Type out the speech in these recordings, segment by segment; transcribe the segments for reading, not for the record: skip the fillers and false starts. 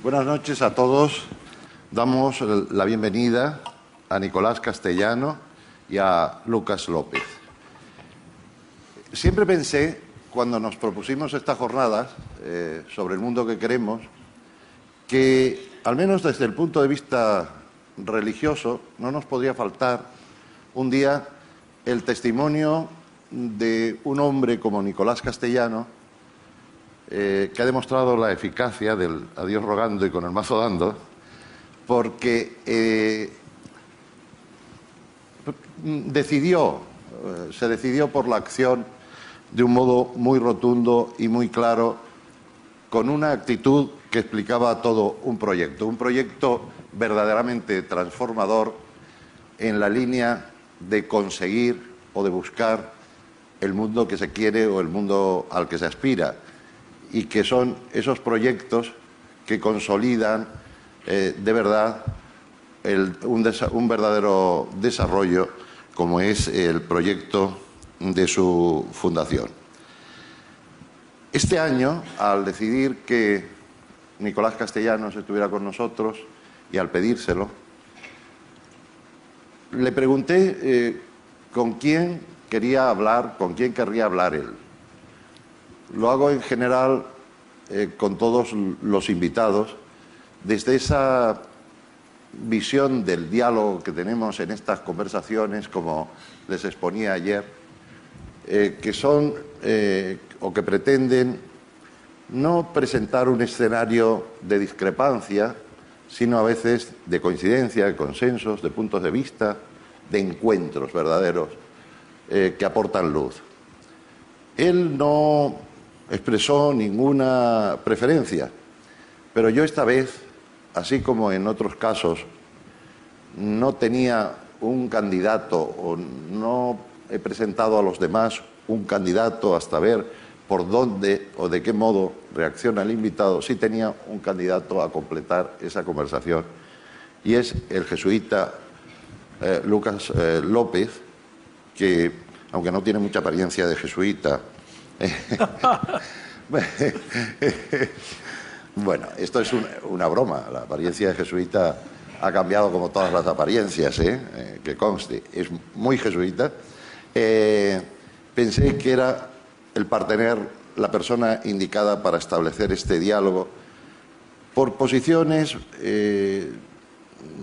Buenas noches a todos. Damos la bienvenida a Nicolás Castellano y a Lucas López. Siempre pensé, cuando nos propusimos estas jornadas sobre el mundo que queremos, que, al menos desde el punto de vista religioso, no nos podría faltar un día el testimonio de un hombre como Nicolás Castellano, que ha demostrado la eficacia del a Dios rogando y con el mazo dando, porque se decidió por la acción de un modo muy rotundo y muy claro, con una actitud que explicaba todo un proyecto verdaderamente transformador en la línea de conseguir o de buscar el mundo que se quiere o el mundo al que se aspira, y que son esos proyectos que consolidan de verdad un verdadero desarrollo, como es el proyecto de su fundación. Este año, al decidir que Nicolás Castellanos estuviera con nosotros y al pedírselo, le pregunté con quién quería hablar, con quién querría hablar él. Lo hago en general con todos los invitados, desde esa visión del diálogo que tenemos en estas conversaciones, como les exponía ayer, que son o que pretenden no presentar un escenario de discrepancia, sino a veces de coincidencia, de consensos, de puntos de vista, de encuentros verdaderos que aportan luz. Él no expresó ninguna preferencia, pero yo esta vez, así como en otros casos, no tenía un candidato o no he presentado a los demás un candidato hasta ver por dónde o de qué modo reacciona el invitado. Sí tenía un candidato a completar esa conversación, y es el jesuita Lucas López, que, aunque no tiene mucha apariencia de jesuita, bueno, esto es una broma. La apariencia de jesuita ha cambiado como todas las apariencias, que conste, es muy jesuita. Pensé que era el partener, la persona indicada para establecer este diálogo, por posiciones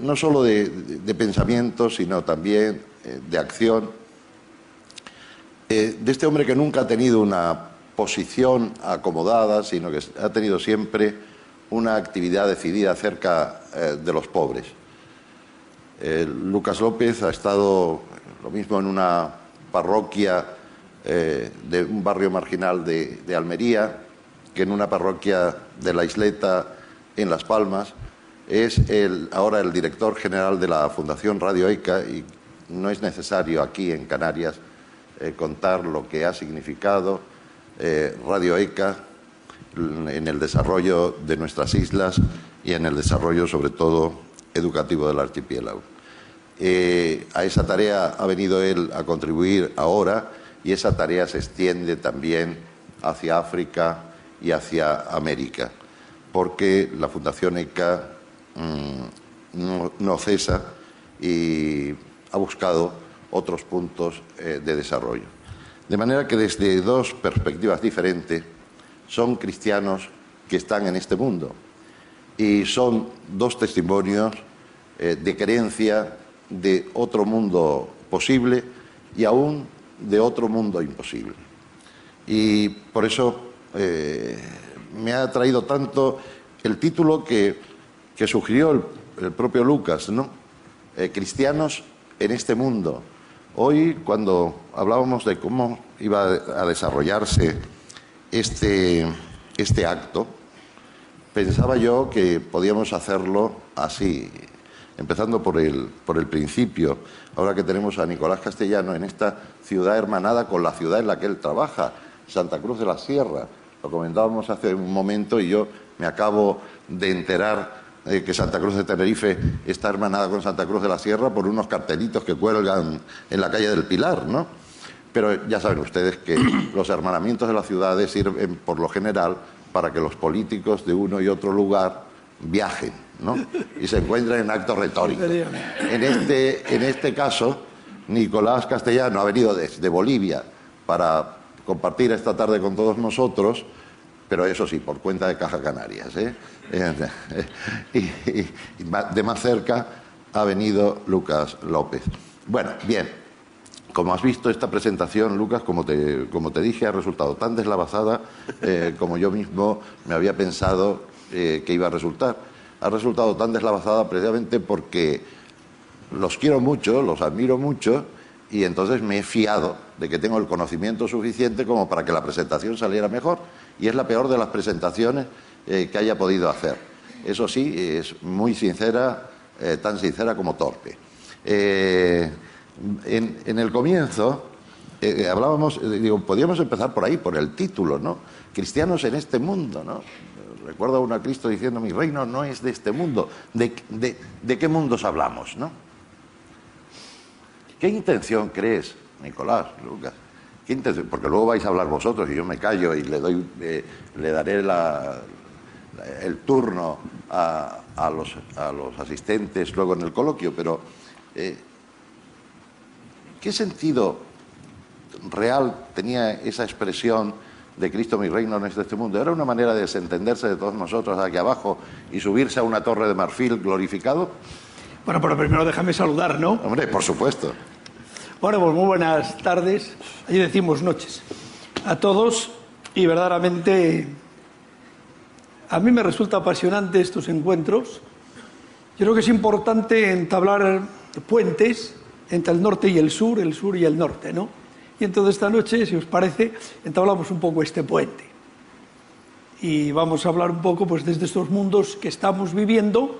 no solo de pensamiento, sino también de acción, de este hombre que nunca ha tenido una posición acomodada, sino que ha tenido siempre una actividad decidida acerca de los pobres. Lucas López ha estado lo mismo en una parroquia de un barrio marginal de Almería, que en una parroquia de la Isleta en Las Palmas. Es ahora el director general de la Fundación Radio ECA, y no es necesario aquí en Canarias contar lo que ha significado Radio ECA en el desarrollo de nuestras islas y en el desarrollo, sobre todo, educativo del archipiélago. A esa tarea ha venido él a contribuir ahora, y esa tarea se extiende también hacia África y hacia América, porque la Fundación ECA no cesa y ha buscado otros puntos de desarrollo. De manera que, desde dos perspectivas diferentes, son cristianos que están en este mundo, y son dos testimonios de creencia de otro mundo posible y aún de otro mundo imposible. Y por eso me ha atraído tanto el título que sugirió el propio Lucas, ¿no? Cristianos en este mundo. Hoy, cuando hablábamos de cómo iba a desarrollarse este acto, pensaba yo que podíamos hacerlo así, empezando por el principio. Ahora que tenemos a Nicolás Castellano en esta ciudad hermanada con la ciudad en la que él trabaja, Santa Cruz de la Sierra. Lo comentábamos hace un momento y yo me acabo de enterar que Santa Cruz de Tenerife está hermanada con Santa Cruz de la Sierra por unos cartelitos que cuelgan en la calle del Pilar, ¿no? Pero ya saben ustedes que los hermanamientos de las ciudades sirven, por lo general, para que los políticos de uno y otro lugar viajen, ¿no? Y se encuentren en actos retóricos. En este caso, Nicolás Castellano ha venido desde Bolivia para compartir esta tarde con todos nosotros, pero eso sí, por cuenta de Caja Canarias, ¿eh? Y de más cerca ha venido Lucas López. Bueno, bien, como has visto, esta presentación, Lucas, como te dije, ha resultado tan deslavazada como yo mismo me había pensado que iba a resultar. Ha resultado tan deslavazada precisamente porque los quiero mucho, los admiro mucho, y entonces me he fiado de que tengo el conocimiento suficiente como para que la presentación saliera mejor. Y es la peor de las presentaciones que haya podido hacer. Eso sí, es muy sincera, tan sincera como torpe. En el comienzo hablábamos, podíamos empezar por ahí, por el título, ¿no? Cristianos en este mundo, ¿no? Recuerdo a uno a Cristo diciendo: mi reino no es de este mundo. ¿De qué mundos hablamos, no? ¿Qué intención crees, Nicolás, Lucas? ¿Qué intención? Porque luego vais a hablar vosotros y yo me callo y le daré el turno a los asistentes luego en el coloquio, pero ¿qué sentido real tenía esa expresión de Cristo mi reino no es de este mundo? ¿Era una manera de desentenderse de todos nosotros aquí abajo y subirse a una torre de marfil glorificado? Bueno, pero primero déjame saludar, ¿no? Hombre, por supuesto. Bueno, pues muy buenas tardes, allí decimos noches, a todos, y verdaderamente a mí me resulta apasionante estos encuentros. Yo creo que es importante entablar puentes entre el norte y el sur y el norte, ¿no? Y entonces esta noche, si os parece, entablamos un poco este puente. Y vamos a hablar un poco pues desde estos mundos que estamos viviendo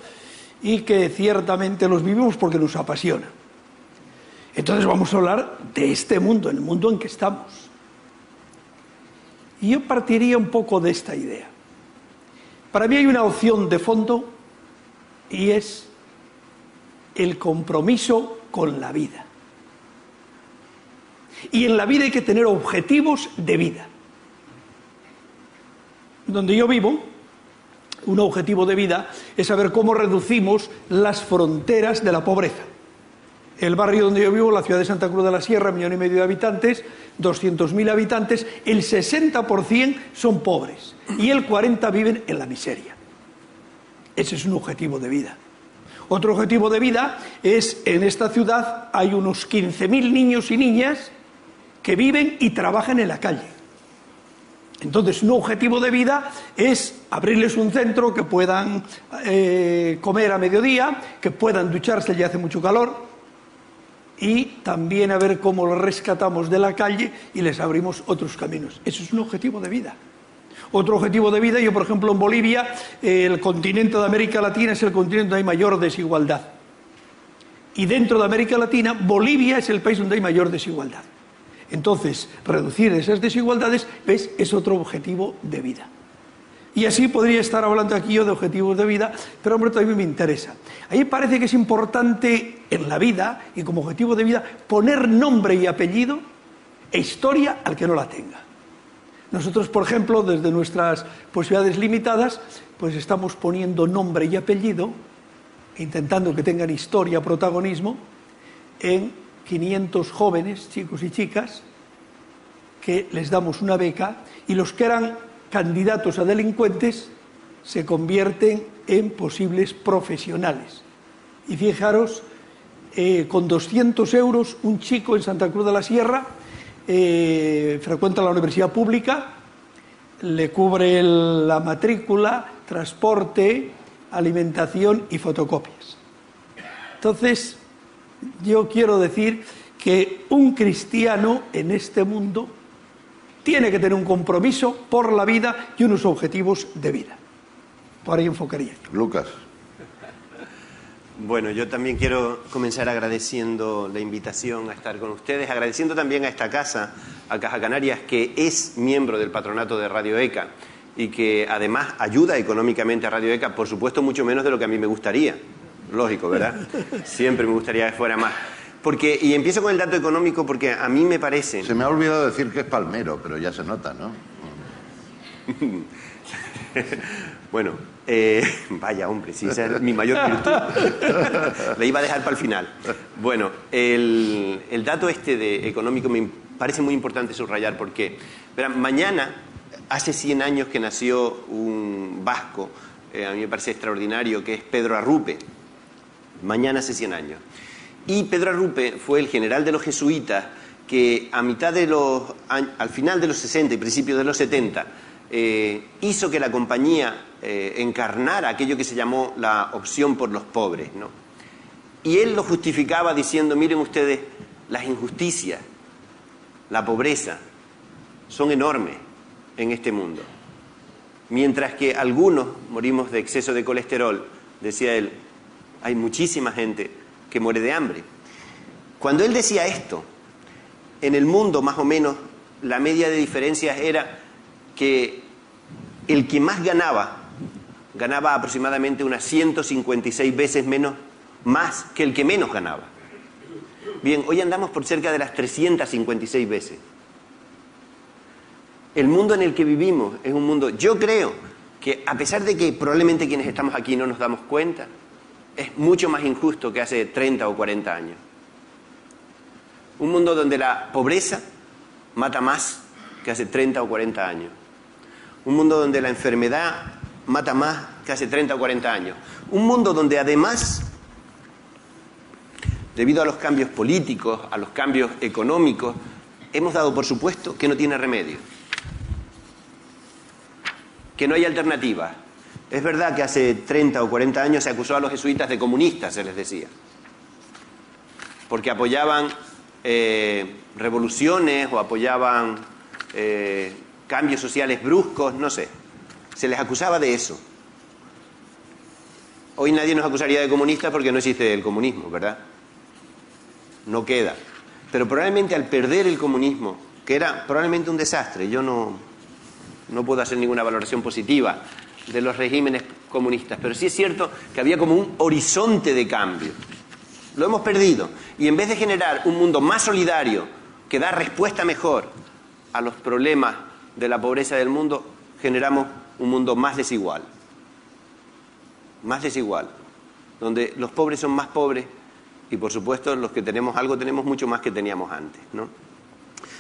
y que ciertamente los vivimos porque nos apasiona. Entonces vamos a hablar de este mundo, el mundo en que estamos. Y yo partiría un poco de esta idea. Para mí hay una opción de fondo y es el compromiso con la vida. Y en la vida hay que tener objetivos de vida. Donde yo vivo, un objetivo de vida es saber cómo reducimos las fronteras de la pobreza. El barrio donde yo vivo, la ciudad de Santa Cruz de la Sierra, 1,5 millones de habitantes, 200.000 habitantes, el 60% son pobres y el 40% viven en la miseria. Ese es un objetivo de vida. Otro objetivo de vida es, en esta ciudad hay unos 15.000 niños y niñas que viven y trabajan en la calle. Entonces, un objetivo de vida es abrirles un centro que puedan comer a mediodía, que puedan ducharse, ya hace mucho calor, y también a ver cómo los rescatamos de la calle y les abrimos otros caminos. Eso es un objetivo de vida. Otro objetivo de vida, yo por ejemplo en Bolivia, el continente de América Latina es el continente donde hay mayor desigualdad. Y dentro de América Latina, Bolivia es el país donde hay mayor desigualdad. Entonces, reducir esas desigualdades, ¿ves?, es otro objetivo de vida. Y así podría estar hablando aquí yo de objetivos de vida, pero hombre, también me interesa. A mí me parece que es importante en la vida, y como objetivo de vida, poner nombre y apellido e historia al que no la tenga. Nosotros, por ejemplo, desde nuestras posibilidades limitadas, pues estamos poniendo nombre y apellido, intentando que tengan historia, protagonismo, en 500 jóvenes, chicos y chicas, que les damos una beca, y los que eran candidatos a delincuentes se convierten en posibles profesionales. Y fijaros, con 200 euros, un chico en Santa Cruz de la Sierra frecuenta la universidad pública, le cubre la matrícula, transporte, alimentación y fotocopias. Entonces, yo quiero decir que un cristiano en este mundo tiene que tener un compromiso por la vida y unos objetivos de vida. Por ahí enfocaría. Lucas. Bueno, yo también quiero comenzar agradeciendo la invitación a estar con ustedes, agradeciendo también a esta casa, a Caja Canarias, que es miembro del patronato de Radio ECA y que además ayuda económicamente a Radio ECA, por supuesto mucho menos de lo que a mí me gustaría. Lógico, ¿verdad? Siempre me gustaría que fuera más. Y empiezo con el dato económico porque a mí me parece... Se me ha olvidado decir que es palmero, pero ya se nota, ¿no? Bueno, vaya hombre, sí, esa es mi mayor virtud. La iba a dejar para el final. Bueno, el dato económico me parece muy importante subrayar porque, verán, mañana, hace 100 años que nació un vasco, a mí me parece extraordinario, que es Pedro Arrupe. Mañana hace 100 años. Y Pedro Arrupe fue el general de los jesuitas que al final de los 60 y principios de los 70 hizo que la compañía encarnara aquello que se llamó la opción por los pobres, ¿no? Y él lo justificaba diciendo, miren ustedes, las injusticias, la pobreza, son enormes en este mundo. Mientras que algunos morimos de exceso de colesterol, decía él, hay muchísima gente que muere de hambre. Cuando él decía esto, en el mundo más o menos la media de diferencias era que el que más ganaba aproximadamente unas 156 veces más que el que menos ganaba. Bien, hoy andamos por cerca de las 356 veces. El mundo en el que vivimos es un mundo, yo creo, que a pesar de que probablemente quienes estamos aquí no nos damos cuenta, es mucho más injusto que hace 30 o 40 años. Un mundo donde la pobreza mata más que hace 30 o 40 años. Un mundo donde la enfermedad mata más que hace 30 o 40 años. Un mundo donde además, debido a los cambios políticos, a los cambios económicos, hemos dado por supuesto que no tiene remedio, que no hay alternativa. Es verdad que hace 30 o 40 años se acusó a los jesuitas de comunistas, se les decía, porque apoyaban revoluciones o apoyaban cambios sociales bruscos, no sé. Se les acusaba de eso. Hoy nadie nos acusaría de comunistas porque no existe el comunismo, ¿verdad? No queda. Pero probablemente al perder el comunismo, que era probablemente un desastre, yo no puedo hacer ninguna valoración positiva de los regímenes comunistas, pero sí es cierto que había como un horizonte de cambio. Lo hemos perdido. Y en vez de generar un mundo más solidario, que da respuesta mejor a los problemas de la pobreza del mundo, generamos un mundo más desigual. Más desigual. Donde los pobres son más pobres y, por supuesto, los que tenemos algo tenemos mucho más que teníamos antes, ¿no?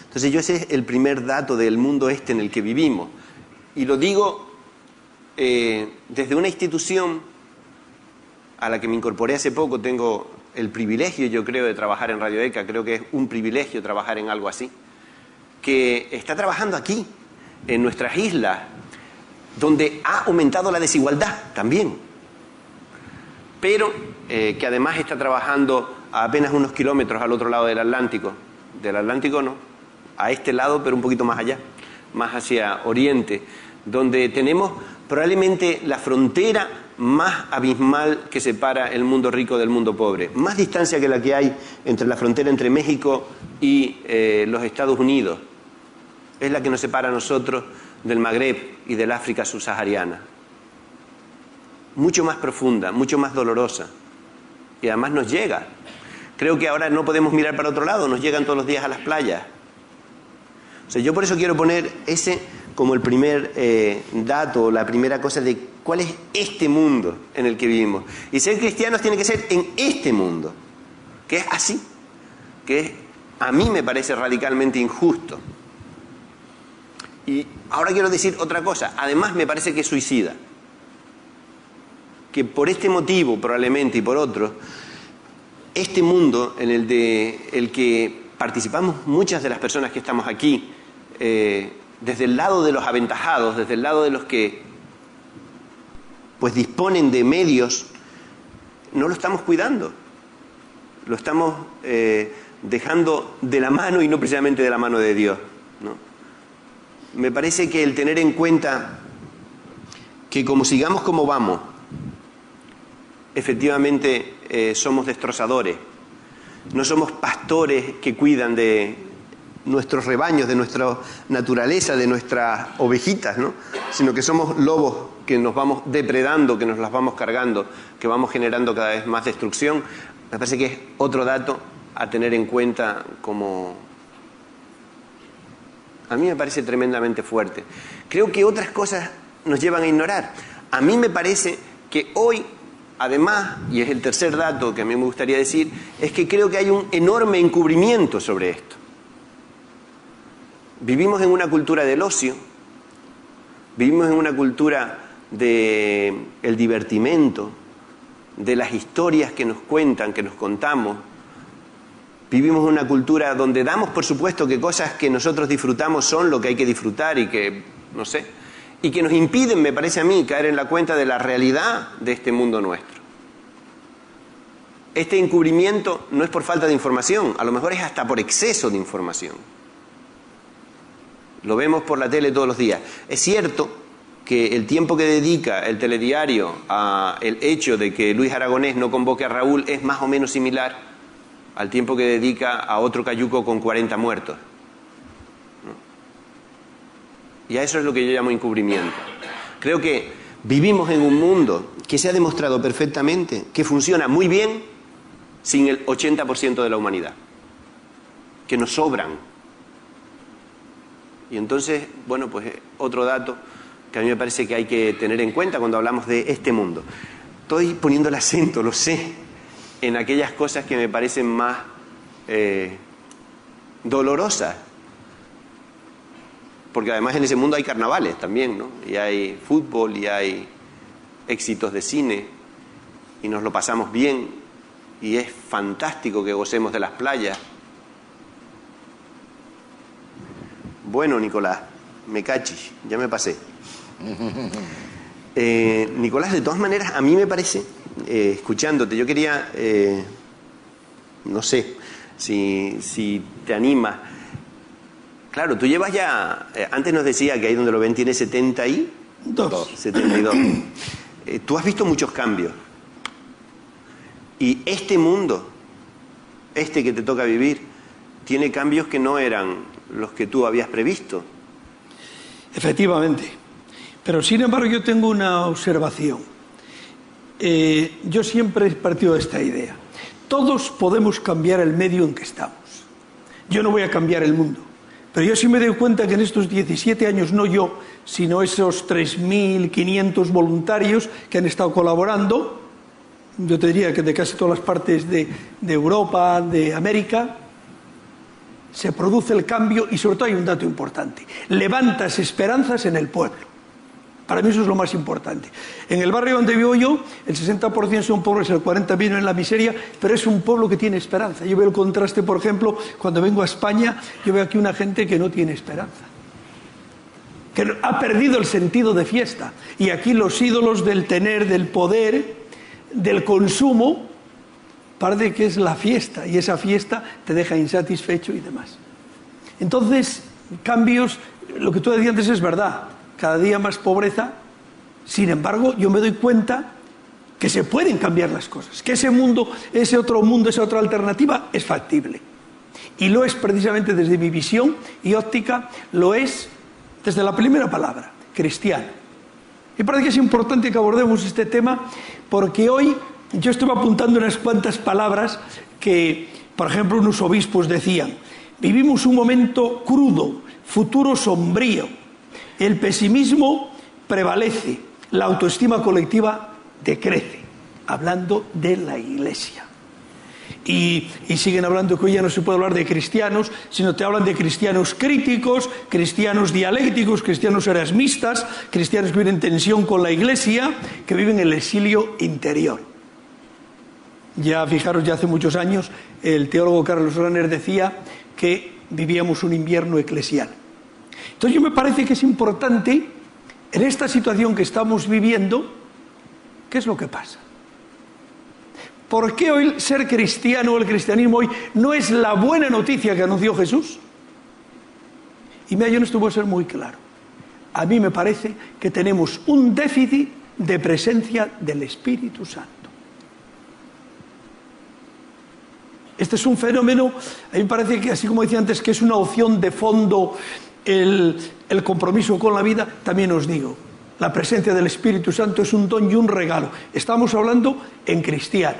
Entonces, ese es el primer dato del mundo en el que vivimos. Y lo digo desde una institución a la que me incorporé hace poco. Tengo el privilegio, yo creo, de trabajar en Radio ECA. Creo que es un privilegio trabajar en algo así, que está trabajando aquí, en nuestras islas, donde ha aumentado la desigualdad también, pero que además está trabajando a apenas unos kilómetros al otro lado del Atlántico no, a este lado, pero un poquito más allá, más hacia Oriente, donde tenemos probablemente la frontera más abismal que separa el mundo rico del mundo pobre, más distancia que la que hay entre la frontera entre México y los Estados Unidos, es la que nos separa a nosotros del Magreb y del África subsahariana. Mucho más profunda, mucho más dolorosa, y además nos llega. Creo que ahora no podemos mirar para otro lado, nos llegan todos los días a las playas. O sea, yo por eso quiero poner ese como el primer dato, la primera cosa de cuál es este mundo en el que vivimos. Y ser cristianos tiene que ser en este mundo, que es así, que es, a mí me parece radicalmente injusto. Y ahora quiero decir otra cosa, además me parece que es suicida. Que por este motivo probablemente y por otros, este mundo en el que participamos muchas de las personas que estamos aquí, desde el lado de los aventajados, desde el lado de los que pues disponen de medios, no lo estamos cuidando, lo estamos dejando de la mano y no precisamente de la mano de Dios, ¿no? Me parece que el tener en cuenta que como sigamos como vamos, efectivamente somos destrozadores, no somos pastores que cuidan de nuestros rebaños, de nuestra naturaleza, de nuestras ovejitas, ¿no? Sino que somos lobos que nos vamos depredando, que nos las vamos cargando, que vamos generando cada vez más destrucción. Me parece que es otro dato a tener en cuenta como... A mí me parece tremendamente fuerte. Creo que otras cosas nos llevan a ignorar. A mí me parece que hoy, además, y es el tercer dato que a mí me gustaría decir, es que creo que hay un enorme encubrimiento sobre esto. Vivimos en una cultura del ocio, vivimos en una cultura del divertimento, de las historias que nos cuentan, que nos contamos. Vivimos en una cultura donde damos por supuesto que cosas que nosotros disfrutamos son lo que hay que disfrutar y que, no sé, y que nos impiden, me parece a mí, caer en la cuenta de la realidad de este mundo nuestro. Este encubrimiento no es por falta de información, a lo mejor es hasta por exceso de información. Lo vemos por la tele todos los días. Es cierto que el tiempo que dedica el telediario al hecho de que Luis Aragonés no convoque a Raúl es más o menos similar al tiempo que dedica a otro cayuco con 40 muertos. ¿No? Y a eso es lo que yo llamo encubrimiento. Creo que vivimos en un mundo que se ha demostrado perfectamente que funciona muy bien sin el 80% de la humanidad, que nos sobran. Y entonces, bueno, pues otro dato que a mí me parece que hay que tener en cuenta cuando hablamos de este mundo. Estoy poniendo el acento, lo sé, en aquellas cosas que me parecen más dolorosas. Porque además en ese mundo hay carnavales también, ¿no? Y hay fútbol, y hay éxitos de cine, y nos lo pasamos bien, y es fantástico que gocemos de las playas. Bueno, Nicolás, me cachis, ya me pasé. Nicolás, de todas maneras, a mí me parece, escuchándote, yo quería, no sé, si te animas. Claro, tú llevas ya, antes nos decía que ahí donde lo ven tiene 72. Tú has visto muchos cambios. Y este mundo, este que te toca vivir, tiene cambios que no eran los que tú habías previsto. Efectivamente. Pero sin embargo yo tengo una observación. Yo siempre he partido de esta idea. Todos podemos cambiar el medio en que estamos. Yo no voy a cambiar el mundo. Pero yo sí me doy cuenta que en estos 17 años, no yo, sino esos 3.500 voluntarios que han estado colaborando, yo te diría que de casi todas las partes de Europa, de América, se produce el cambio y sobre todo hay un dato importante. Levantas esperanzas en el pueblo. Para mí eso es lo más importante. En el barrio donde vivo yo, el 60% son pobres, el 40% viven en la miseria, pero es un pueblo que tiene esperanza. Yo veo el contraste, por ejemplo, cuando vengo a España, yo veo aquí una gente que no tiene esperanza, que ha perdido el sentido de fiesta. Y aquí los ídolos del tener, del poder, del consumo, parece que es la fiesta, y esa fiesta te deja insatisfecho y demás. Entonces, cambios, lo que tú decías antes es verdad. Cada día más pobreza. Sin embargo, yo me doy cuenta que se pueden cambiar las cosas, que ese mundo, ese otro mundo, esa otra alternativa es factible. Y lo es precisamente desde mi visión y óptica, lo es desde la primera palabra, cristiano. Y parece que es importante que abordemos este tema porque hoy yo estuve apuntando unas cuantas palabras que, por ejemplo, unos obispos decían: vivimos un momento crudo, futuro sombrío. El pesimismo prevalece, la autoestima colectiva decrece, hablando de la Iglesia. Y siguen hablando que hoy ya no se puede hablar de cristianos, sino te hablan de cristianos críticos, cristianos dialécticos, cristianos erasmistas, cristianos que viven en tensión con la Iglesia, que viven en el exilio interior. Ya fijaros, ya hace muchos años, el teólogo Carlos Rahner decía que vivíamos un invierno eclesial. Entonces yo me parece que es importante, en esta situación que estamos viviendo, ¿qué es lo que pasa? ¿Por qué hoy ser cristiano o el cristianismo hoy no es la buena noticia que anunció Jesús? Y mira, yo en esto voy a ser muy claro. A mí me parece que tenemos un déficit de presencia del Espíritu Santo. Este es un fenómeno, a mí me parece que, así como decía antes, que es una opción de fondo el compromiso con la vida, también os digo, la presencia del Espíritu Santo es un don y un regalo. Estamos hablando en cristiano.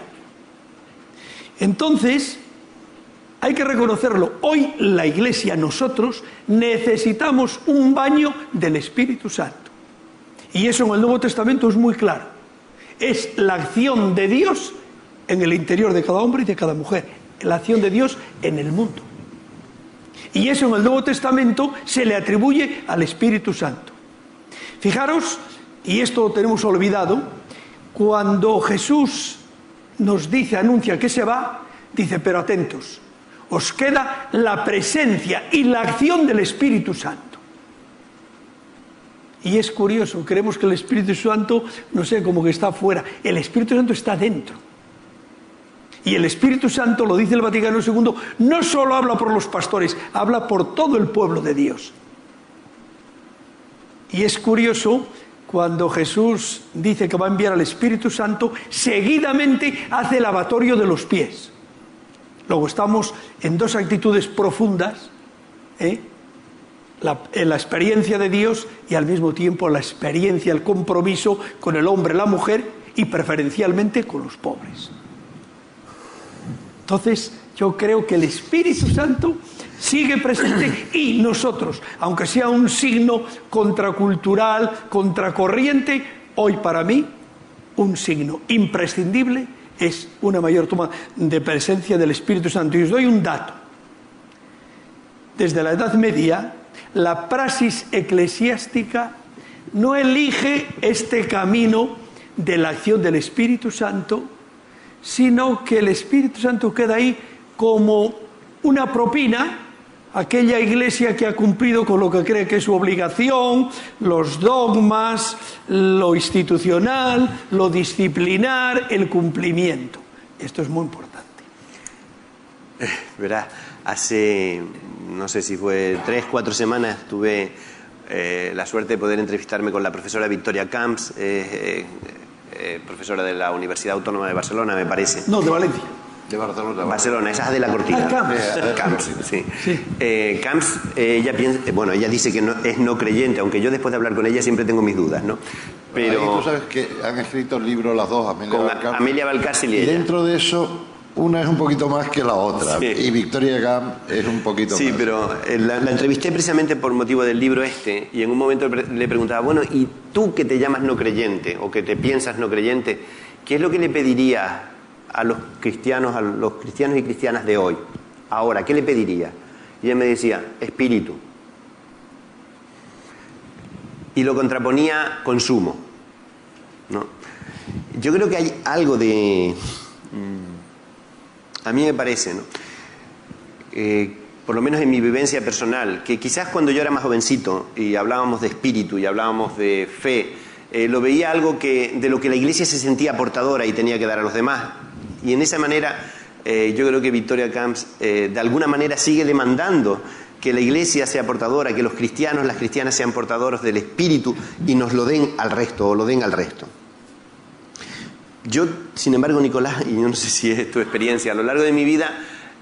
Entonces, hay que reconocerlo. Hoy la Iglesia, nosotros, necesitamos un baño del Espíritu Santo. Y eso en el Nuevo Testamento es muy claro. Es la acción de Dios en el interior de cada hombre y de cada mujer. La acción de Dios en el mundo. Y eso en el Nuevo Testamento se le atribuye al Espíritu Santo. Fijaros, y esto lo tenemos olvidado, cuando Jesús nos dice, anuncia que se va, dice, pero atentos, os queda la presencia y la acción del Espíritu Santo. Y es curioso, creemos que el Espíritu Santo, no sé, como que está fuera. El Espíritu Santo está dentro. Y el Espíritu Santo, lo dice el Vaticano II, no solo habla por los pastores, habla por todo el pueblo de Dios. Y es curioso, cuando Jesús dice que va a enviar al Espíritu Santo, seguidamente hace el lavatorio de los pies. Luego estamos en dos actitudes profundas, la experiencia de Dios y al mismo tiempo la experiencia, el compromiso con el hombre, la mujer y preferencialmente con los pobres. Entonces, yo creo que el Espíritu Santo sigue presente y nosotros, aunque sea un signo contracultural, contracorriente, hoy para mí un signo imprescindible es una mayor toma de presencia del Espíritu Santo. Y os doy un dato. Desde la Edad Media, la praxis eclesiástica no elige este camino de la acción del Espíritu Santo, sino que el Espíritu Santo queda ahí como una propina, aquella iglesia que ha cumplido con lo que cree que es su obligación, los dogmas, lo institucional, lo disciplinar, el cumplimiento. Esto es muy importante. Verá, hace, no sé si fue 3-4 semanas, tuve la suerte de poder entrevistarme con la profesora Victoria Camps, profesora de la Universidad Autónoma de Barcelona, me parece. No, de Valencia. De Barcelona. Barcelona, esa es de la cortina. Camps. Sí. Sí. Camps, ella piensa, bueno, ella dice que es no creyente, aunque yo después de hablar con ella siempre tengo mis dudas, ¿no? Pero ahí tú sabes que han escrito el libro las dos, Amelia Valcárcel y ella. Y dentro de eso, una es un poquito más que la otra. Sí. Y Victoria Camps es un poquito más. Sí, pero la entrevisté precisamente por motivo del libro este, y en un momento le preguntaba, bueno, ¿y tú que te llamas no creyente, o que te piensas no creyente, qué es lo que le pedirías a los cristianos y cristianas de hoy? Ahora, ¿qué le pediría? Y ella me decía, espíritu. Y lo contraponía consumo, ¿no? Yo creo que hay algo de... A mí me parece, ¿no? Por lo menos en mi vivencia personal, que quizás cuando yo era más jovencito y hablábamos de espíritu y hablábamos de fe, lo veía algo de lo que la Iglesia se sentía portadora y tenía que dar a los demás. Y en esa manera, yo creo que Victoria Camps de alguna manera sigue demandando que la Iglesia sea portadora, que los cristianos, las cristianas sean portadores del espíritu y nos lo den al resto, o lo den al resto. Yo, sin embargo, Nicolás, y yo no sé si es tu experiencia, a lo largo de mi vida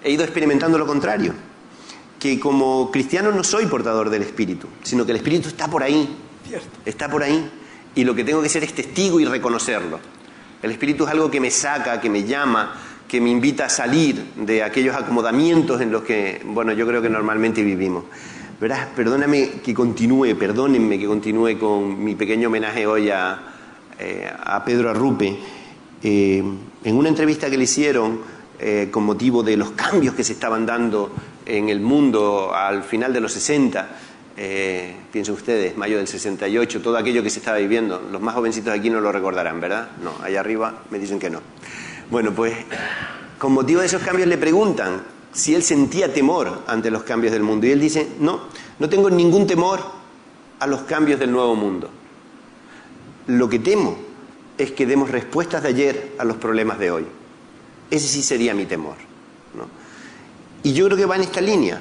he ido experimentando lo contrario, que como cristiano no soy portador del espíritu, sino que el espíritu está por ahí, está por ahí, y lo que tengo que ser es testigo y reconocerlo. El espíritu es algo que me saca, que me llama, que me invita a salir de aquellos acomodamientos en los que, bueno, yo creo que normalmente vivimos. Verás, perdónenme que continúe con mi pequeño homenaje hoy a Pedro Arrupe. En una entrevista que le hicieron con motivo de los cambios que se estaban dando en el mundo al final de los 60, piensen ustedes, mayo del 68, todo aquello que se estaba viviendo, los más jovencitos aquí no lo recordarán, ¿verdad? No, allá arriba me dicen que no. Bueno, pues con motivo de esos cambios le preguntan si él sentía temor ante los cambios del mundo y él dice, no tengo ningún temor a los cambios del nuevo mundo. Lo que temo es que demos respuestas de ayer a los problemas de hoy. Ese sí sería mi temor, ¿no? Y yo creo que va en esta línea.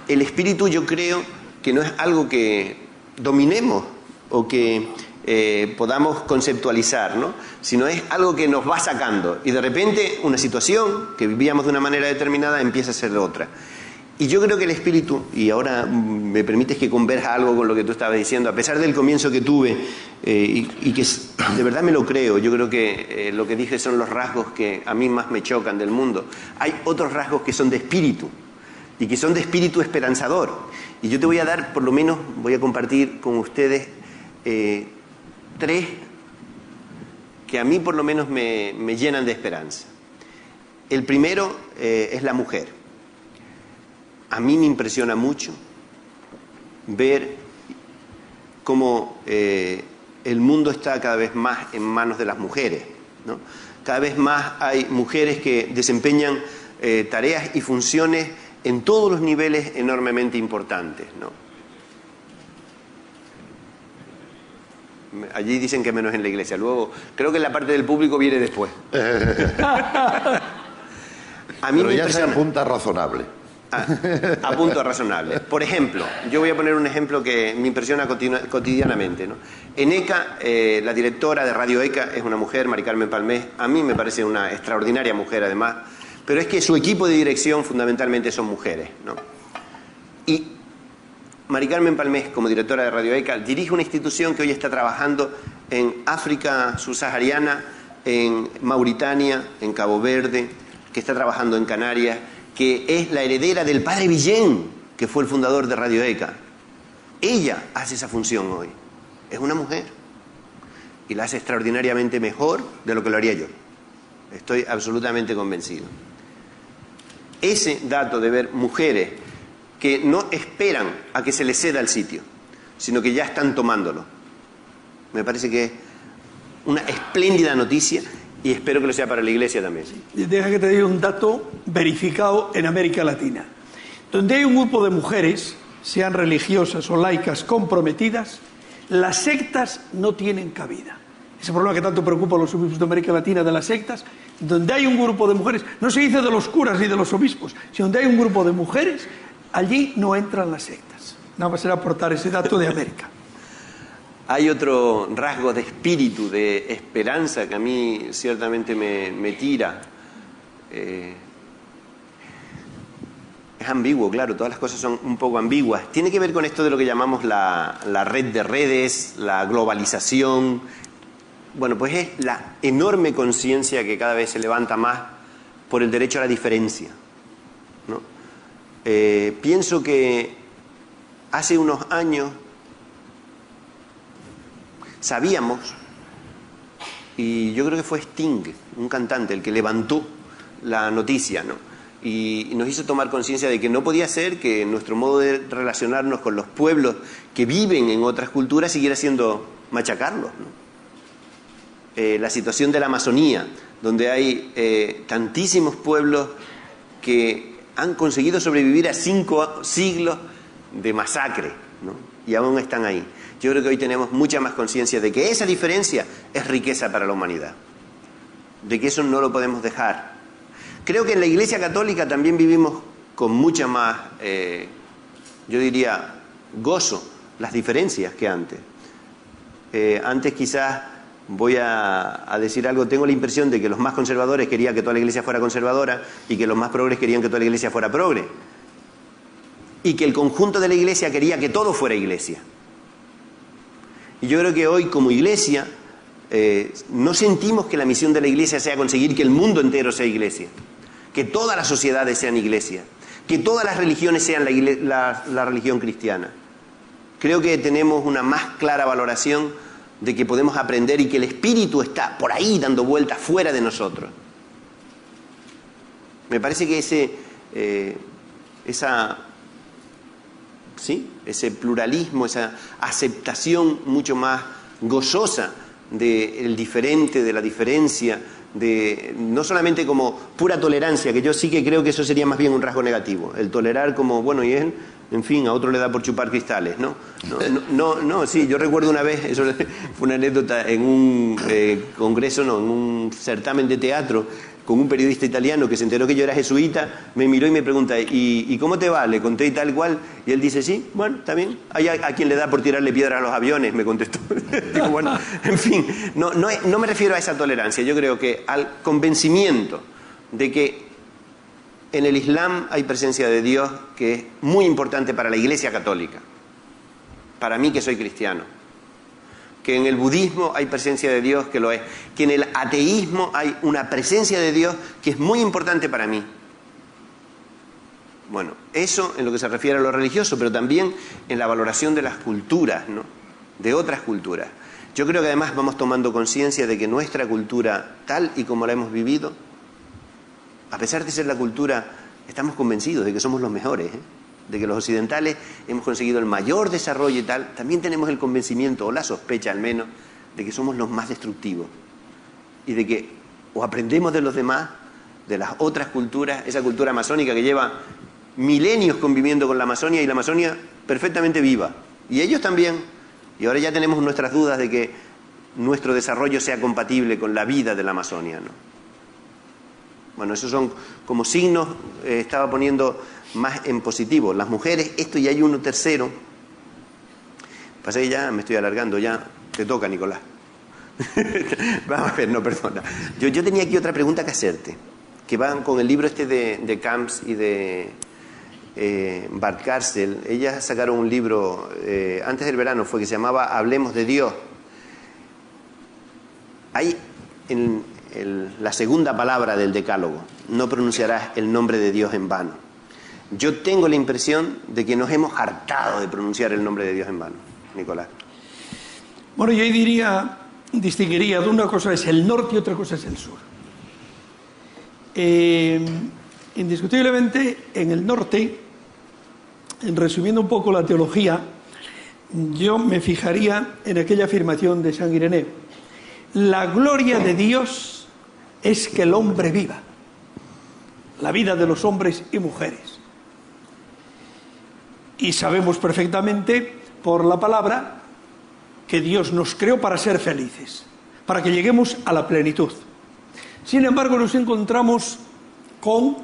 El espíritu, yo creo que no es algo que dominemos o que podamos conceptualizar, ¿no? Sino es algo que nos va sacando y de repente una situación que vivíamos de una manera determinada empieza a ser de otra. Y yo creo que el espíritu, y ahora me permites que converja algo con lo que tú estabas diciendo, a pesar del comienzo que tuve, y que de verdad me lo creo, yo creo que lo que dije son los rasgos que a mí más me chocan del mundo. Hay otros rasgos que son de espíritu, y que son de espíritu esperanzador. Y yo te voy a dar, por lo menos, voy a compartir con ustedes tres que a mí por lo menos me llenan de esperanza. El primero es la mujer. A mí me impresiona mucho ver cómo el mundo está cada vez más en manos de las mujeres, ¿no? Cada vez más hay mujeres que desempeñan tareas y funciones en todos los niveles enormemente importantes, ¿no? Allí dicen que menos en la iglesia. Luego, creo que la parte del público viene después. A mí pero me ya se impresiona. apunta razonable. A punto razonable. Por ejemplo, yo voy a poner un ejemplo que me impresiona cotidianamente, ¿no? En ECA, la directora de Radio ECA es una mujer, Mari Carmen Palmés. A mí me parece una extraordinaria mujer, además. Pero es que su equipo de dirección fundamentalmente son mujeres, ¿no? Y Mari Carmen Palmés, como directora de Radio ECA, dirige una institución que hoy está trabajando en África subsahariana, en Mauritania, en Cabo Verde, que está trabajando en Canarias, que es la heredera del padre Villén, que fue el fundador de Radio ECA. Ella hace esa función hoy. Es una mujer. Y la hace extraordinariamente mejor de lo que lo haría yo. Estoy absolutamente convencido. Ese dato de ver mujeres que no esperan a que se les ceda el sitio, sino que ya están tomándolo, me parece que es una espléndida noticia. Y espero que lo sea para la Iglesia también. Deja que te diga un dato verificado en América Latina. Donde hay un grupo de mujeres, sean religiosas o laicas comprometidas, las sectas no tienen cabida. Ese problema que tanto preocupa a los obispos de América Latina de las sectas, donde hay un grupo de mujeres, no se dice de los curas ni de los obispos, sino donde hay un grupo de mujeres, allí no entran las sectas. Nada más era aportar ese dato de América. Hay otro rasgo de espíritu, de esperanza, que a mí ciertamente me tira. Es ambiguo, claro, todas las cosas son un poco ambiguas. Tiene que ver con esto de lo que llamamos la red de redes, la globalización. Bueno, pues es la enorme conciencia que cada vez se levanta más por el derecho a la diferencia, ¿no? Pienso que hace unos años sabíamos, y yo creo que fue Sting, un cantante, el que levantó la noticia, ¿no? Y nos hizo tomar conciencia de que no podía ser que nuestro modo de relacionarnos con los pueblos que viven en otras culturas siguiera siendo machacarlos, ¿no? La situación de la Amazonía, donde hay tantísimos pueblos que han conseguido sobrevivir a 5 siglos de masacre, ¿no? Y aún están ahí. Yo creo que hoy tenemos mucha más conciencia de que esa diferencia es riqueza para la humanidad, de que eso no lo podemos dejar. Creo que en la Iglesia Católica también vivimos con mucha más, yo diría, gozo las diferencias que antes. Antes quizás, voy a decir algo, tengo la impresión de que los más conservadores querían que toda la Iglesia fuera conservadora y que los más progres querían que toda la Iglesia fuera progre. Y que el conjunto de la Iglesia quería que todo fuera Iglesia. Y yo creo que hoy como Iglesia no sentimos que la misión de la Iglesia sea conseguir que el mundo entero sea Iglesia, que todas las sociedades sean Iglesia, que todas las religiones sean la religión cristiana. Creo que tenemos una más clara valoración de que podemos aprender y que el Espíritu está por ahí dando vueltas fuera de nosotros. Me parece que ese pluralismo, esa aceptación mucho más gozosa del diferente, de la diferencia, no solamente como pura tolerancia, que yo sí que creo que eso sería más bien un rasgo negativo, el tolerar como, bueno, y él, en fin, a otro le da por chupar cristales, ¿no? Sí, yo recuerdo una vez, eso fue una anécdota en un congreso, en un certamen de teatro, con un periodista italiano que se enteró que yo era jesuita, me miró y me pregunta, ¿y cómo te va? Le conté y tal cual, y él dice, sí, bueno, está bien, hay a quien le da por tirarle piedras a los aviones, me contestó. Digo, bueno, en fin, no me refiero a esa tolerancia, yo creo que al convencimiento de que en el Islam hay presencia de Dios que es muy importante para la Iglesia Católica, para mí que soy cristiano, que en el budismo hay presencia de Dios que lo es, que en el ateísmo hay una presencia de Dios que es muy importante para mí. Bueno, eso en lo que se refiere a lo religioso, pero también en la valoración de las culturas, ¿no? De otras culturas. Yo creo que además vamos tomando conciencia de que nuestra cultura, tal y como la hemos vivido, a pesar de ser la cultura, estamos convencidos de que somos los mejores, de que los occidentales hemos conseguido el mayor desarrollo y tal. También tenemos el convencimiento, o la sospecha al menos, de que somos los más destructivos. Y de que o aprendemos de los demás, de las otras culturas, esa cultura amazónica que lleva milenios conviviendo con la Amazonia y la Amazonia perfectamente viva. Y ellos también. Y ahora ya tenemos nuestras dudas de que nuestro desarrollo sea compatible con la vida de la Amazonia, ¿no? Bueno, esos son como signos, estaba poniendo más en positivo. Las mujeres, esto, y hay uno tercero. Pasa que ya me estoy alargando, ya te toca, Nicolás. Vamos a ver, no, perdona. Yo tenía aquí otra pregunta que hacerte, que van con el libro este de Camps y de Bart Karsel. Ellas sacaron un libro antes del verano, fue, que se llamaba Hablemos de Dios. Hay en la segunda palabra del decálogo: no pronunciarás el nombre de Dios en vano. Yo tengo la impresión de que nos hemos hartado de pronunciar el nombre de Dios en vano, Nicolás. Bueno, yo distinguiría de una cosa es el norte y otra cosa es el sur. Indiscutiblemente en el norte, resumiendo un poco la teología, yo me fijaría en aquella afirmación de San Ireneo: la gloria de Dios es que el hombre viva, la vida de los hombres y mujeres. Y sabemos perfectamente por la palabra que Dios nos creó para ser felices, para que lleguemos a la plenitud. Sin embargo, nos encontramos con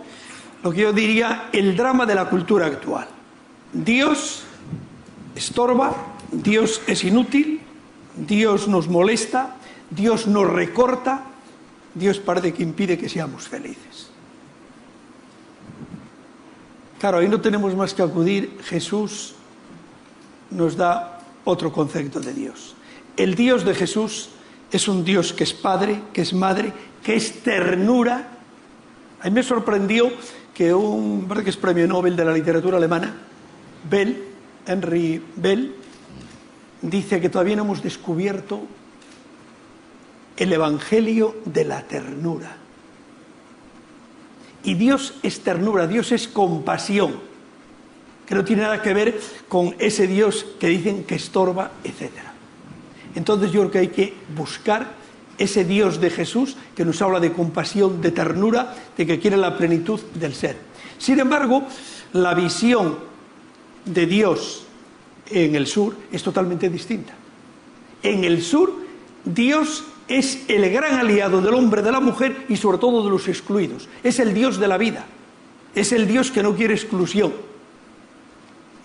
lo que yo diría el drama de la cultura actual. Dios estorba, Dios es inútil, Dios nos molesta, Dios nos recorta, Dios parece que impide que seamos felices. Claro, ahí no tenemos más que acudir. Jesús nos da otro concepto de Dios. El Dios de Jesús es un Dios que es padre, que es madre, que es ternura. A mí me sorprendió que que es premio Nobel de la literatura alemana, Henry Bell, dice que todavía no hemos descubierto el evangelio de la ternura. Y Dios es ternura, Dios es compasión, que no tiene nada que ver con ese Dios que dicen que estorba, etc. Entonces yo creo que hay que buscar ese Dios de Jesús que nos habla de compasión, de ternura, de que quiere la plenitud del ser. Sin embargo, la visión de Dios en el sur es totalmente distinta. En el sur, Dios es el gran aliado del hombre, de la mujer y sobre todo de los excluidos. Es el Dios de la vida, es el Dios que no quiere exclusión.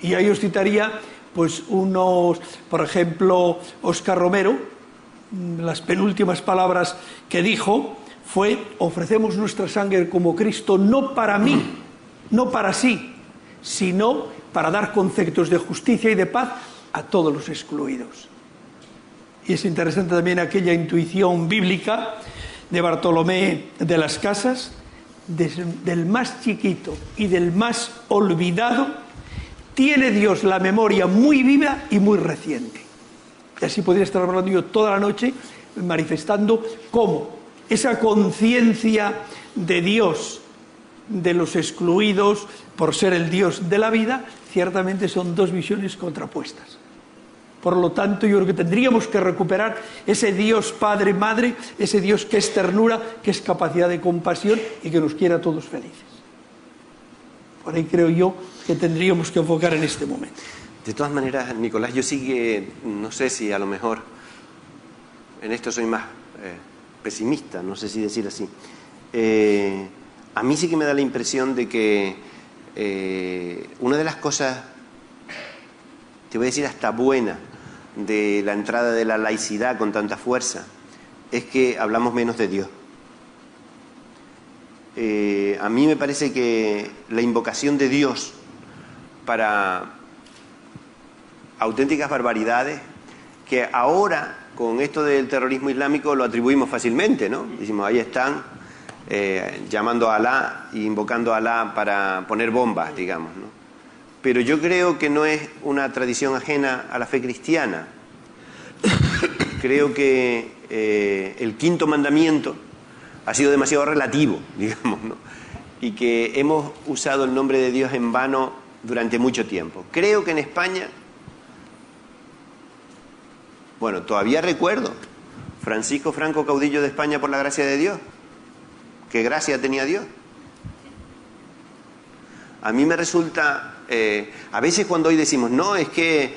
Y ahí os citaría pues por ejemplo, Óscar Romero, las penúltimas palabras que dijo fue: ofrecemos nuestra sangre como Cristo, no para mí, no para sí, sino para dar conceptos de justicia y de paz a todos los excluidos. Y es interesante también aquella intuición bíblica de Bartolomé de las Casas, del más chiquito y del más olvidado, tiene Dios la memoria muy viva y muy reciente. Y así podría estar hablando yo toda la noche, manifestando cómo esa conciencia de Dios, de los excluidos, por ser el Dios de la vida, ciertamente son dos visiones contrapuestas. Por lo tanto, yo creo que tendríamos que recuperar ese Dios Padre, Madre, ese Dios que es ternura, que es capacidad de compasión y que nos quiera a todos felices. Por ahí creo yo que tendríamos que enfocar en este momento. De todas maneras, Nicolás, yo sí que, no sé si a lo mejor en esto soy más pesimista, no sé si decir así. A mí sí que me da la impresión de que una de las cosas, te voy a decir hasta buena, de la entrada de la laicidad con tanta fuerza, es que hablamos menos de Dios. A mí me parece que la invocación de Dios para auténticas barbaridades, que ahora con esto del terrorismo islámico lo atribuimos fácilmente, ¿no? Decimos, ahí están llamando a Alá e invocando a Alá para poner bombas, digamos, ¿no? Pero yo creo que no es una tradición ajena a la fe cristiana. creo que el quinto mandamiento ha sido demasiado relativo, digamos, ¿no? Y que hemos usado el nombre de Dios en vano durante mucho tiempo. Creo que en España, bueno, todavía recuerdo Francisco Franco, caudillo de España por la gracia de Dios. ¿Qué gracia tenía Dios? A mí me resulta, a veces cuando hoy decimos, no, es que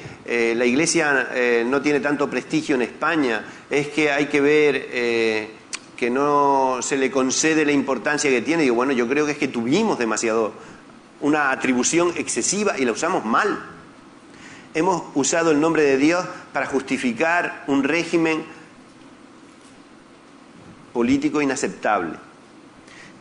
la Iglesia no tiene tanto prestigio en España, es que hay que ver que no se le concede la importancia que tiene. Digo, bueno, yo creo que es que tuvimos demasiado, una atribución excesiva y la usamos mal. Hemos usado el nombre de Dios para justificar un régimen político inaceptable.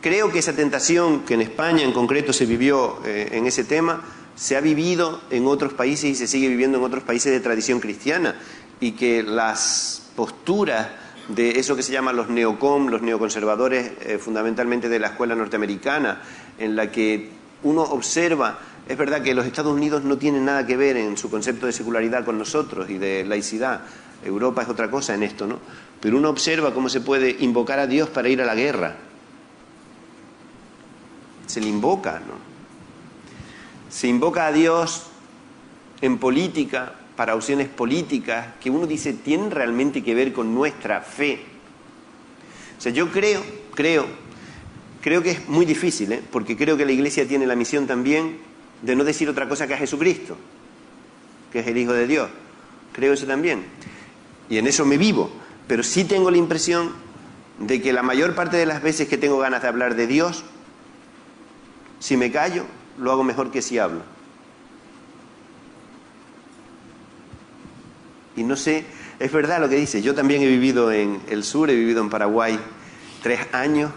Creo que esa tentación que en España en concreto se vivió en ese tema, se ha vivido en otros países y se sigue viviendo en otros países de tradición cristiana, y que las posturas de eso que se llaman los neocon, los neoconservadores, fundamentalmente de la escuela norteamericana, en la que uno observa, es verdad que los Estados Unidos no tienen nada que ver en su concepto de secularidad con nosotros y de laicidad. Europa es otra cosa en esto, ¿no? Pero uno observa cómo se puede invocar a Dios para ir a la guerra. Se le invoca, ¿no? Se invoca a Dios en política, para opciones políticas, que uno dice, ¿tienen realmente que ver con nuestra fe? O sea, yo creo que es muy difícil, porque creo que la Iglesia tiene la misión también de no decir otra cosa que a Jesucristo, que es el Hijo de Dios. Creo eso también. Y en eso me vivo. Pero sí tengo la impresión de que la mayor parte de las veces que tengo ganas de hablar de Dios, si me callo, lo hago mejor que si hablo. Y no sé, es verdad lo que dice. Yo también he vivido en el sur, he vivido en Paraguay 3 años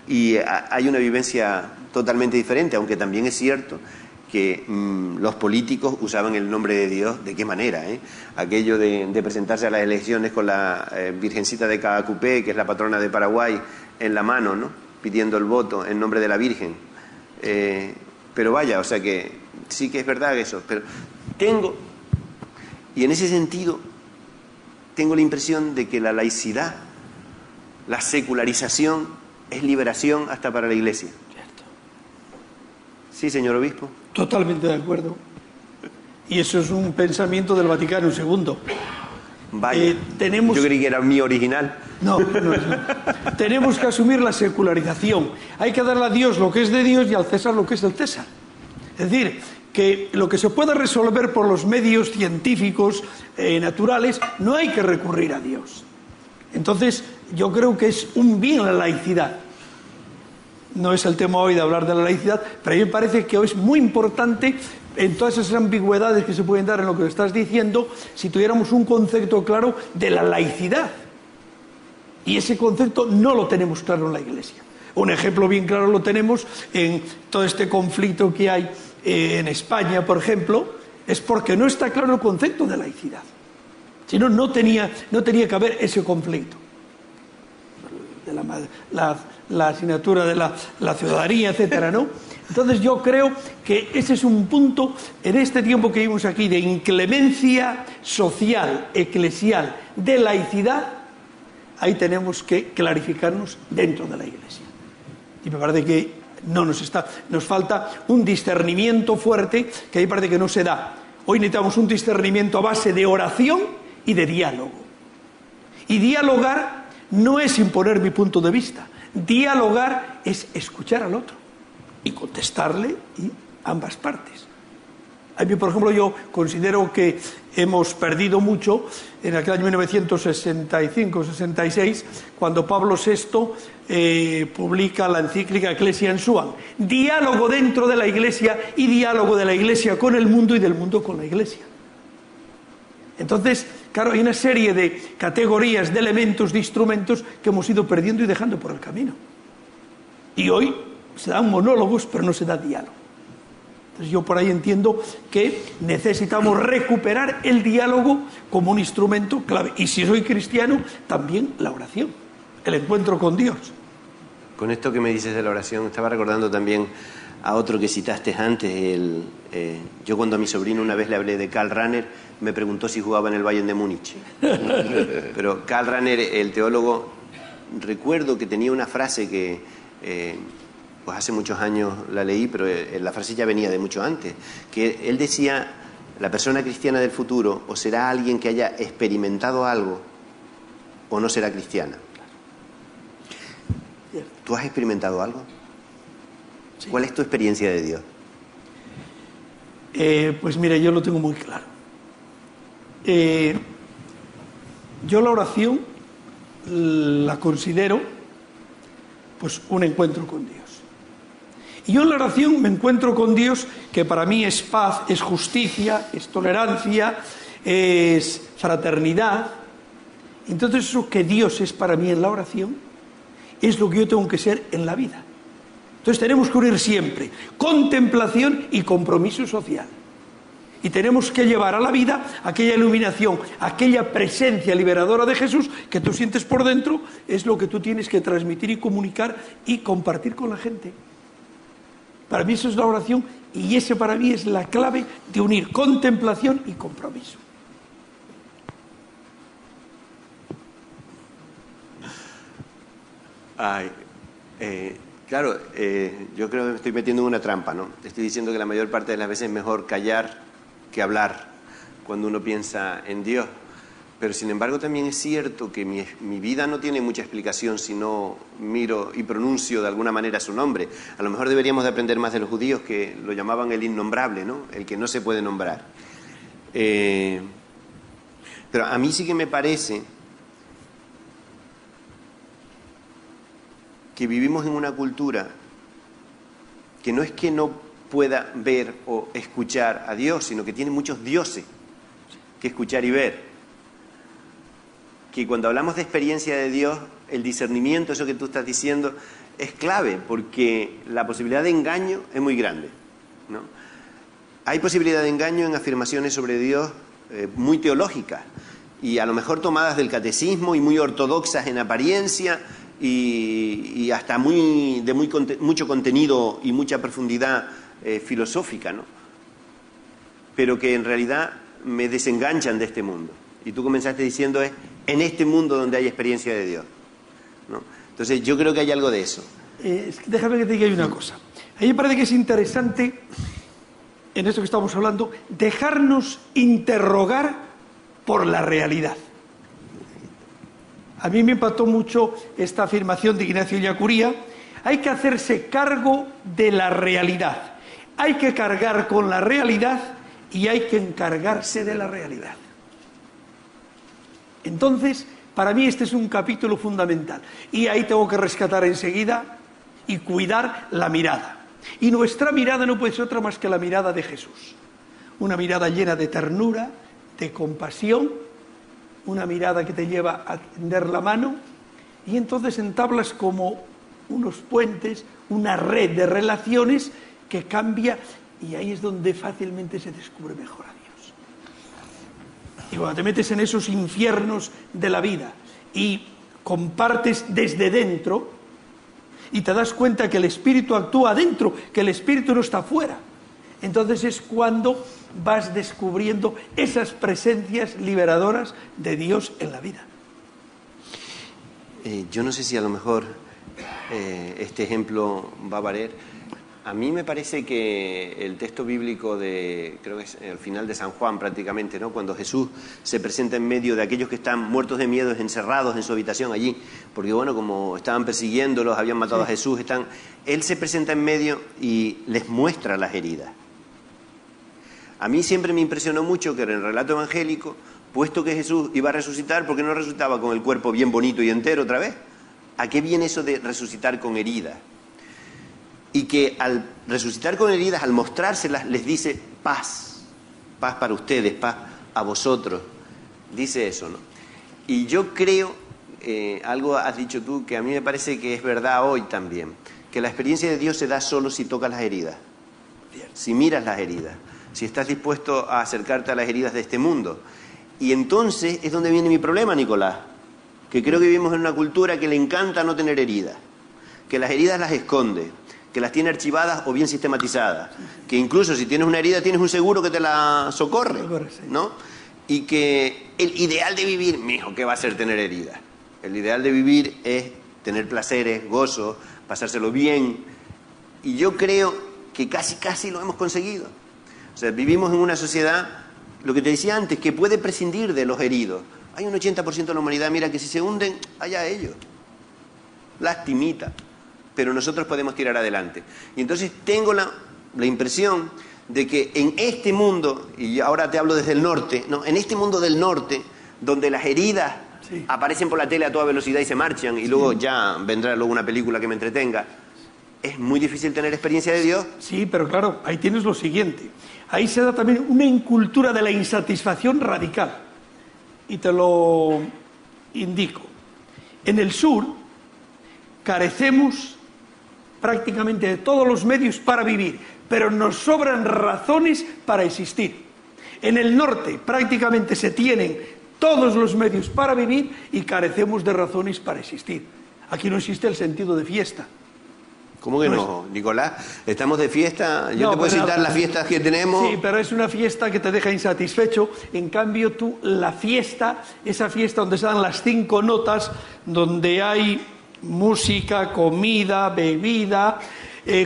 y hay una vivencia totalmente diferente, aunque también es cierto que los políticos usaban el nombre de Dios. ¿De qué manera? Aquello de presentarse a las elecciones con la Virgencita de Caacupé, que es la patrona de Paraguay, en la mano, ¿no? Pidiendo el voto en nombre de la Virgen. Pero vaya, o sea que sí que es verdad eso. Pero y en ese sentido, tengo la impresión de que la laicidad, la secularización, es liberación hasta para la Iglesia. Cierto. Sí, señor obispo. Totalmente de acuerdo. Y eso es un pensamiento del Vaticano II. Vaya, yo creí que era mi original. No, tenemos que asumir la secularización. Hay que darle a Dios lo que es de Dios y al César lo que es del César. Es decir, que lo que se pueda resolver por los medios científicos, naturales, no hay que recurrir a Dios. Entonces, yo creo que es un bien la laicidad. No es el tema hoy de hablar de la laicidad, pero a mí me parece que es muy importante, en todas esas ambigüedades que se pueden dar en lo que estás diciendo, si tuviéramos un concepto claro de la laicidad. Y ese concepto no lo tenemos claro en la Iglesia. Un ejemplo bien claro lo tenemos en todo este conflicto que hay en España, por ejemplo, es porque no está claro el concepto de laicidad. Si no, no tenía que haber ese conflicto. La asignatura de la ciudadanía, etcétera, ¿no? Entonces yo creo que ese es un punto, en este tiempo que vivimos aquí, de inclemencia social, eclesial, de laicidad, ahí tenemos que clarificarnos dentro de la Iglesia. Y me parece que nos falta un discernimiento fuerte, que ahí parece que no se da. Hoy necesitamos un discernimiento a base de oración y de diálogo. Y dialogar no es imponer mi punto de vista. Dialogar es escuchar al otro y contestarle, y ambas partes. A mí, por ejemplo, yo considero que hemos perdido mucho en aquel año 1965-66, cuando Pablo VI publica la encíclica Ecclesia in Suam. Diálogo dentro de la Iglesia y diálogo de la Iglesia con el mundo y del mundo con la Iglesia. Entonces, claro, hay una serie de categorías, de elementos, de instrumentos que hemos ido perdiendo y dejando por el camino. Y hoy se dan monólogos, pero no se da diálogo. Entonces yo por ahí entiendo que necesitamos recuperar el diálogo como un instrumento clave. Y si soy cristiano, también la oración, el encuentro con Dios. Con esto que me dices de la oración, estaba recordando también a otro que citaste antes. Yo cuando a mi sobrino una vez le hablé de Karl Rahner, me preguntó si jugaba en el Bayern de Múnich. Pero Karl Rahner, el teólogo, recuerdo que tenía una frase que pues hace muchos años la leí, pero la frase ya venía de mucho antes, que él decía: la persona cristiana del futuro o será alguien que haya experimentado algo o no será cristiana. ¿Tú has experimentado algo? Sí. ¿Cuál es tu experiencia de Dios? Pues mira, yo lo tengo muy claro. Yo la oración la considero pues un encuentro con Dios. Y yo en la oración me encuentro con Dios, que para mí es paz, es justicia, es tolerancia, es fraternidad. Entonces eso que Dios es para mí en la oración es lo que yo tengo que ser en la vida. Entonces tenemos que unir siempre contemplación y compromiso social. Y tenemos que llevar a la vida aquella iluminación, aquella presencia liberadora de Jesús que tú sientes por dentro, es lo que tú tienes que transmitir y comunicar y compartir con la gente. Para mí eso es la oración, y ese para mí es la clave de unir contemplación y compromiso. Claro, yo creo que me estoy metiendo en una trampa, ¿no? Te estoy diciendo que la mayor parte de las veces es mejor callar que hablar cuando uno piensa en Dios. Pero sin embargo también es cierto que mi vida no tiene mucha explicación si no miro y pronuncio de alguna manera su nombre. A lo mejor deberíamos de aprender más de los judíos, que lo llamaban el innombrable, ¿no? El que no se puede nombrar. Pero a mí sí que me parece que vivimos en una cultura que no es que no pueda ver o escuchar a Dios, sino que tiene muchos dioses que escuchar y ver. Que cuando hablamos de experiencia de Dios, el discernimiento, eso que tú estás diciendo, es clave, porque la posibilidad de engaño es muy grande, ¿no? Hay posibilidad de engaño en afirmaciones sobre Dios muy teológicas, y a lo mejor tomadas del catecismo y muy ortodoxas en apariencia, y hasta mucho contenido y mucha profundidad filosófica, ¿no? Pero que en realidad me desenganchan de este mundo. Y tú comenzaste diciendo es en este mundo donde hay experiencia de Dios, ¿no? Entonces yo creo que hay algo de eso. Déjame que te diga una cosa. A mí me parece que es interesante, en esto que estamos hablando, dejarnos interrogar por la realidad. A mí me impactó mucho esta afirmación de Ignacio Ellacuría: hay que hacerse cargo de la realidad, hay que cargar con la realidad y hay que encargarse de la realidad. Entonces, para mí este es un capítulo fundamental, y ahí tengo que rescatar enseguida y cuidar la mirada. Y nuestra mirada no puede ser otra más que la mirada de Jesús, una mirada llena de ternura, de compasión, una mirada que te lleva a tender la mano, y entonces entablas como unos puentes, una red de relaciones que cambia, y ahí es donde fácilmente se descubre mejor a Dios. Y cuando te metes en esos infiernos de la vida y compartes desde dentro y te das cuenta que el Espíritu actúa dentro, que el Espíritu no está fuera, entonces es cuando vas descubriendo esas presencias liberadoras de Dios en la vida. Yo no sé si a lo mejor este ejemplo va a valer. A mí me parece que el texto bíblico creo que es el final de San Juan prácticamente, ¿no? Cuando Jesús se presenta en medio de aquellos que están muertos de miedo, encerrados en su habitación allí, porque bueno, como estaban persiguiéndolos, habían matado a Jesús, Él se presenta en medio y les muestra las heridas. A mí siempre me impresionó mucho que en el relato evangélico, puesto que Jesús iba a resucitar, ¿por qué no resucitaba con el cuerpo bien bonito y entero otra vez? ¿A qué viene eso de resucitar con heridas? Y que al resucitar con heridas, al mostrárselas, les dice paz, paz para ustedes, paz a vosotros. Dice eso, ¿no? Y yo creo, algo has dicho tú, que a mí me parece que es verdad hoy también, que la experiencia de Dios se da solo si tocas las heridas, si miras las heridas, si estás dispuesto a acercarte a las heridas de este mundo. Y entonces es donde viene mi problema, Nicolás, que creo que vivimos en una cultura que le encanta no tener heridas, que las heridas las esconde, que las tiene archivadas o bien sistematizadas, que incluso si tienes una herida tienes un seguro que te la socorre, ¿no? Y que el ideal de vivir, mijo, ¿qué va a ser tener heridas? El ideal de vivir es tener placeres, gozo, pasárselo bien, y yo creo que casi lo hemos conseguido. O sea, vivimos en una sociedad, lo que te decía antes, que puede prescindir de los heridos. Hay un 80% de la humanidad, mira, que si se hunden, allá ellos. Lastimita. Pero nosotros podemos tirar adelante. Y entonces tengo la impresión de que en este mundo, y ahora te hablo desde el norte, ¿no? En este mundo del norte, donde las heridas aparecen por la tele a toda velocidad y se marchan, y luego ya vendrá luego una película que me entretenga, es muy difícil tener experiencia de Dios. Sí, pero claro, ahí tienes lo siguiente. Ahí se da también una incultura de la insatisfacción radical. Y te lo indico. En el sur carecemos prácticamente de todos los medios para vivir, pero nos sobran razones para existir. En el norte prácticamente se tienen todos los medios para vivir y carecemos de razones para existir. Aquí no existe el sentido de fiesta. ¿Cómo que no, Nicolás? Estamos de fiesta. Yo te puedo citar las fiestas que tenemos. Sí, pero es una fiesta que te deja insatisfecho. En cambio, tú, la fiesta, esa fiesta donde se dan las 5 notas, donde hay música, comida, bebida,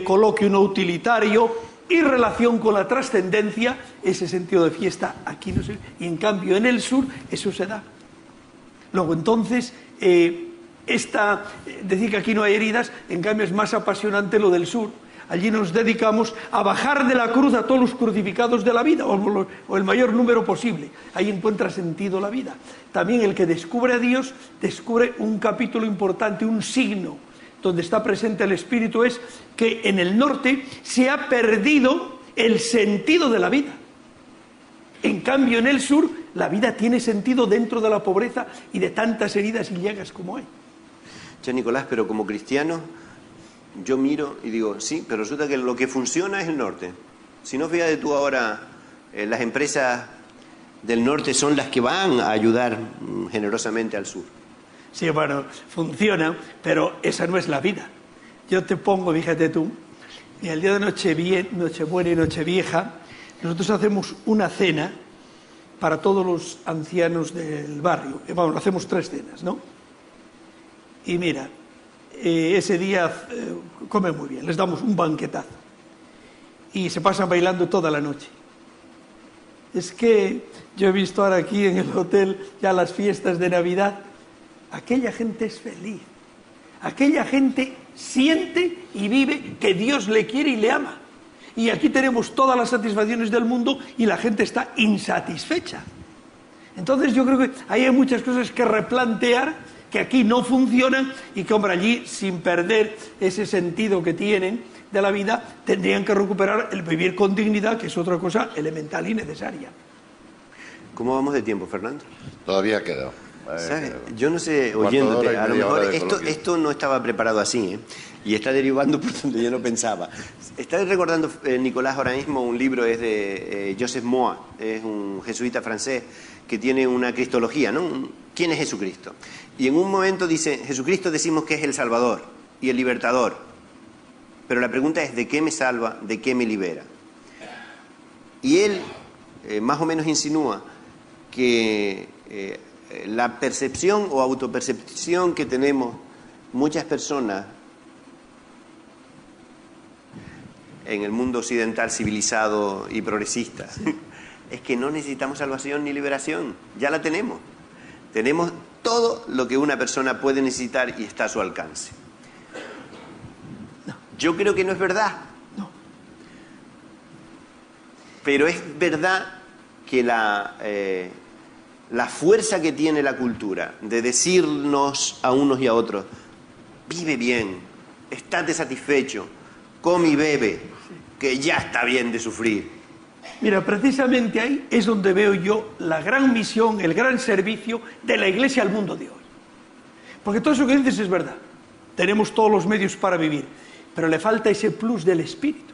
coloquio no utilitario y relación con la trascendencia, ese sentido de fiesta aquí no se... Y en cambio, en el sur, eso se da. Luego, entonces... decir que aquí no hay heridas, en cambio es más apasionante lo del sur. Allí nos dedicamos a bajar de la cruz a todos los crucificados de la vida, o el mayor número posible. Ahí encuentra sentido la vida. También el que descubre a Dios, descubre un capítulo importante, un signo, donde está presente el Espíritu, es que en el norte se ha perdido el sentido de la vida. En cambio, en el sur, la vida tiene sentido dentro de la pobreza y de tantas heridas y llagas como hay. Ya, Nicolás, pero como cristiano, yo miro y digo, sí, pero resulta que lo que funciona es el norte. Si no, fíjate tú ahora, las empresas del norte son las que van a ayudar generosamente al sur. Sí, bueno, funciona, pero esa no es la vida. Yo te pongo, fíjate tú, y el día de Nochebuena y Nochevieja, nosotros hacemos una cena para todos los ancianos del barrio. Vamos, hacemos 3 cenas, ¿no? Y mira, ese día comen muy bien, les damos un banquetazo. Y se pasan bailando toda la noche. Es que yo he visto ahora aquí en el hotel ya las fiestas de Navidad. Aquella gente es feliz. Aquella gente siente y vive que Dios le quiere y le ama. Y aquí tenemos todas las satisfacciones del mundo y la gente está insatisfecha. Entonces yo creo que ahí hay muchas cosas que replantear, que aquí no funcionan y que, hombre, allí, sin perder ese sentido que tienen de la vida, tendrían que recuperar el vivir con dignidad, que es otra cosa elemental y necesaria. ¿Cómo vamos de tiempo, Fernando? Todavía queda. ¿Sabes? Yo no sé, oyéndote, a lo mejor esto no estaba preparado así, ¿eh? Y está derivando por donde yo no pensaba. Está recordando, Nicolás, ahora mismo un libro, es de Joseph Moa, es un jesuita francés que tiene una cristología, ¿no? ¿Quién es Jesucristo? Y en un momento dice, Jesucristo decimos que es el Salvador y el Libertador, pero la pregunta es, ¿de qué me salva? ¿De qué me libera? Y él más o menos insinúa que la percepción o autopercepción que tenemos muchas personas en el mundo occidental civilizado y progresista es que no necesitamos salvación ni liberación, ya la tenemos. Tenemos todo lo que una persona puede necesitar y está a su alcance. Yo creo que no es verdad. No. Pero es verdad que la fuerza que tiene la cultura de decirnos a unos y a otros, vive bien, estate satisfecho, come y bebe, que ya está bien de sufrir. Mira, precisamente ahí es donde veo yo la gran misión, el gran servicio de la Iglesia al mundo de hoy. Porque todo eso que dices es verdad. Tenemos todos los medios para vivir, pero le falta ese plus del espíritu.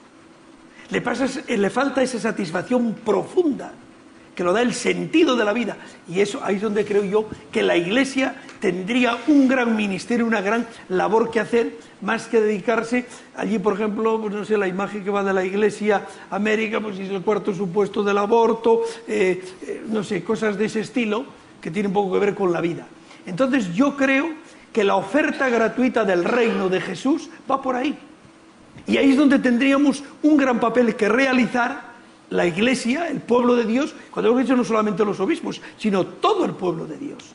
Le falta esa satisfacción profunda que lo da el sentido de la vida. Y eso ahí es donde creo yo que la Iglesia tendría un gran ministerio, una gran labor que hacer, más que dedicarse allí, por ejemplo, pues no sé, la imagen que va de la Iglesia América, pues es el cuarto supuesto del aborto, no sé, cosas de ese estilo que tienen poco que ver con la vida. Entonces yo creo que la oferta gratuita del reino de Jesús va por ahí. Y ahí es donde tendríamos un gran papel que realizar la Iglesia, el pueblo de Dios, cuando hemos dicho no solamente los obispos, sino todo el pueblo de Dios.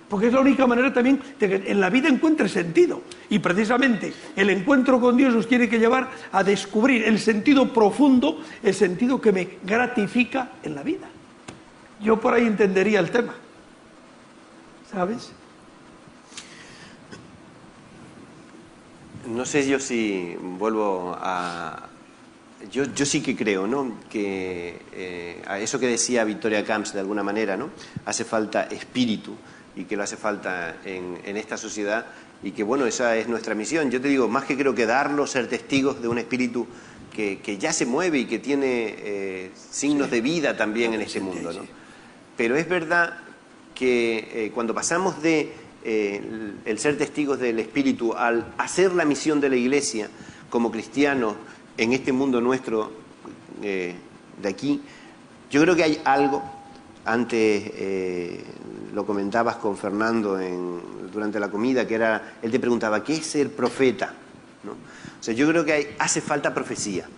Porque es la única manera también de que en la vida encuentre sentido. Y precisamente el encuentro con Dios nos tiene que llevar a descubrir el sentido profundo, el sentido que me gratifica en la vida. Yo por ahí entendería el tema. ¿Sabes? No sé yo si vuelvo a... Yo sí que creo, ¿no?, que a eso que decía Victoria Camps de alguna manera, ¿no?, hace falta espíritu, y que lo hace falta en esta sociedad, y que bueno, esa es nuestra misión. Yo te digo, más que creo que darlo, ser testigos de un espíritu que ya se mueve y que tiene signos de vida también en este mundo, ¿no? Pero es verdad que cuando pasamos de el ser testigos del espíritu al hacer la misión de la Iglesia como cristianos en este mundo nuestro de aquí, yo creo que hay algo, antes lo comentabas con Fernando durante la comida, que era, él te preguntaba, ¿qué es ser profeta?, ¿no? O sea, yo creo que hace falta profecía.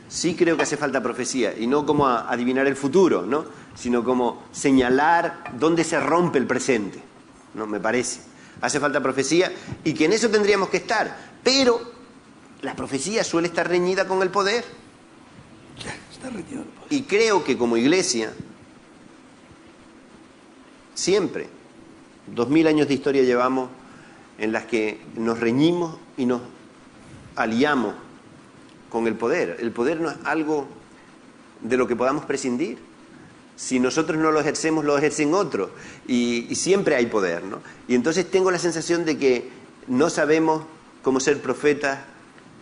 Sí creo que hace falta profecía, y no como adivinar el futuro, ¿no?, sino como señalar dónde se rompe el presente, ¿no?, me parece. Hace falta profecía, y que en eso tendríamos que estar, pero la profecía suele estar reñida con el poder. Está reñida con el poder. Y creo que como Iglesia, siempre, 2000 años de historia llevamos en las que nos reñimos y nos aliamos con el poder. El poder no es algo de lo que podamos prescindir. Si nosotros no lo ejercemos, lo ejercen otros. Y siempre hay poder, ¿no? Y entonces tengo la sensación de que no sabemos cómo ser profetas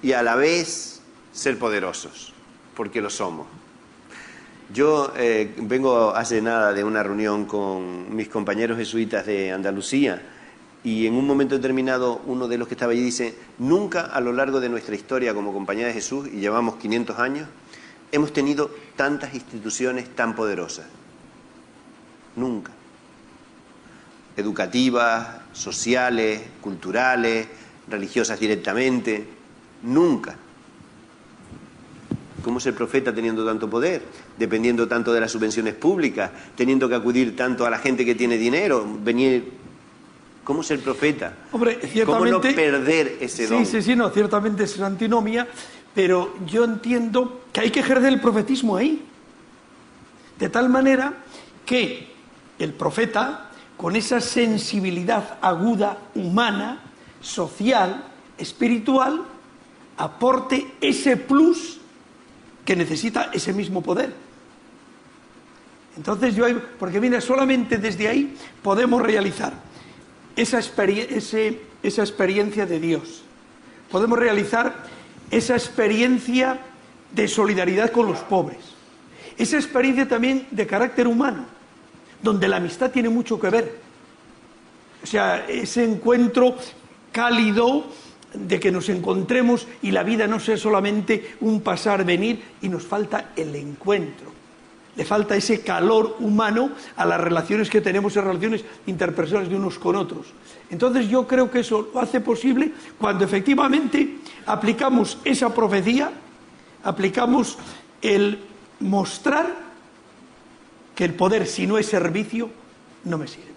y a la vez ser poderosos, porque lo somos. Yo vengo hace nada de una reunión con mis compañeros jesuitas de Andalucía, y en un momento determinado uno de los que estaba allí dice: nunca a lo largo de nuestra historia como Compañía de Jesús, y llevamos 500 años, hemos tenido tantas instituciones tan poderosas. Nunca. Educativas, sociales, culturales, religiosas directamente. Nunca. ¿Cómo ser profeta teniendo tanto poder? Dependiendo tanto de las subvenciones públicas, teniendo que acudir tanto a la gente que tiene dinero, venir... ¿Cómo ser profeta? Hombre, ciertamente, ¿cómo no perder ese don? Sí, no, ciertamente es antinomia, pero yo entiendo que hay que ejercer el profetismo ahí. De tal manera que el profeta, con esa sensibilidad aguda, humana, social, espiritual, aporte ese plus que necesita ese mismo poder. Entonces porque mira, solamente desde ahí podemos realizar esa experiencia de Dios. Podemos realizar esa experiencia de solidaridad con los pobres. Esa experiencia también de carácter humano, donde la amistad tiene mucho que ver. O sea, ese encuentro cálido de que nos encontremos y la vida no sea solamente un pasar, venir, y nos falta el encuentro. Le falta ese calor humano a las relaciones que tenemos, en relaciones interpersonales de unos con otros. Entonces yo creo que eso lo hace posible cuando efectivamente aplicamos esa profecía, aplicamos el mostrar que el poder, si no es servicio, no me sirve.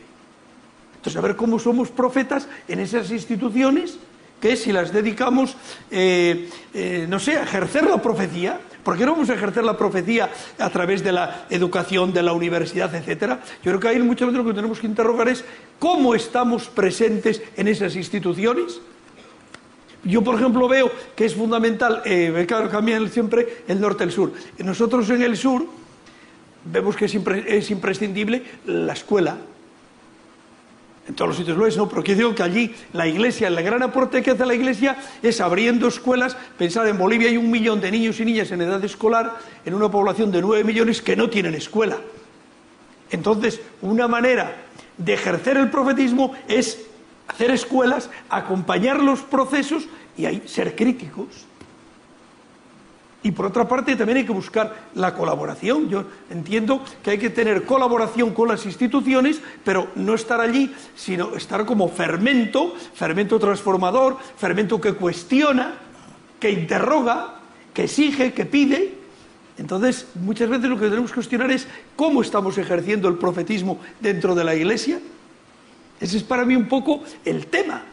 Entonces, a ver cómo somos profetas en esas instituciones, que si las dedicamos, no sé, a ejercer la profecía. ¿Por qué no vamos a ejercer la profecía a través de la educación, de la universidad, etcétera? Yo creo que ahí muchas veces lo que tenemos que interrogar es cómo estamos presentes en esas instituciones. Yo, por ejemplo, veo que es fundamental, claro, cambian siempre el norte y el sur. Nosotros en el sur vemos que es imprescindible la escuela. En todos los sitios lo es, ¿no? Pero yo digo que allí la Iglesia, el gran aporte que hace la Iglesia es abriendo escuelas. Pensar, en Bolivia hay 1 millón de niños y niñas en edad escolar en una población de 9 millones que no tienen escuela. Entonces, una manera de ejercer el profetismo es hacer escuelas, acompañar los procesos y ahí ser críticos. Y por otra parte también hay que buscar la colaboración. Yo entiendo que hay que tener colaboración con las instituciones, pero no estar allí, sino estar como fermento transformador, fermento que cuestiona, que interroga, que exige, que pide. Entonces, muchas veces lo que tenemos que cuestionar es cómo estamos ejerciendo el profetismo dentro de la Iglesia. Ese es para mí un poco el tema.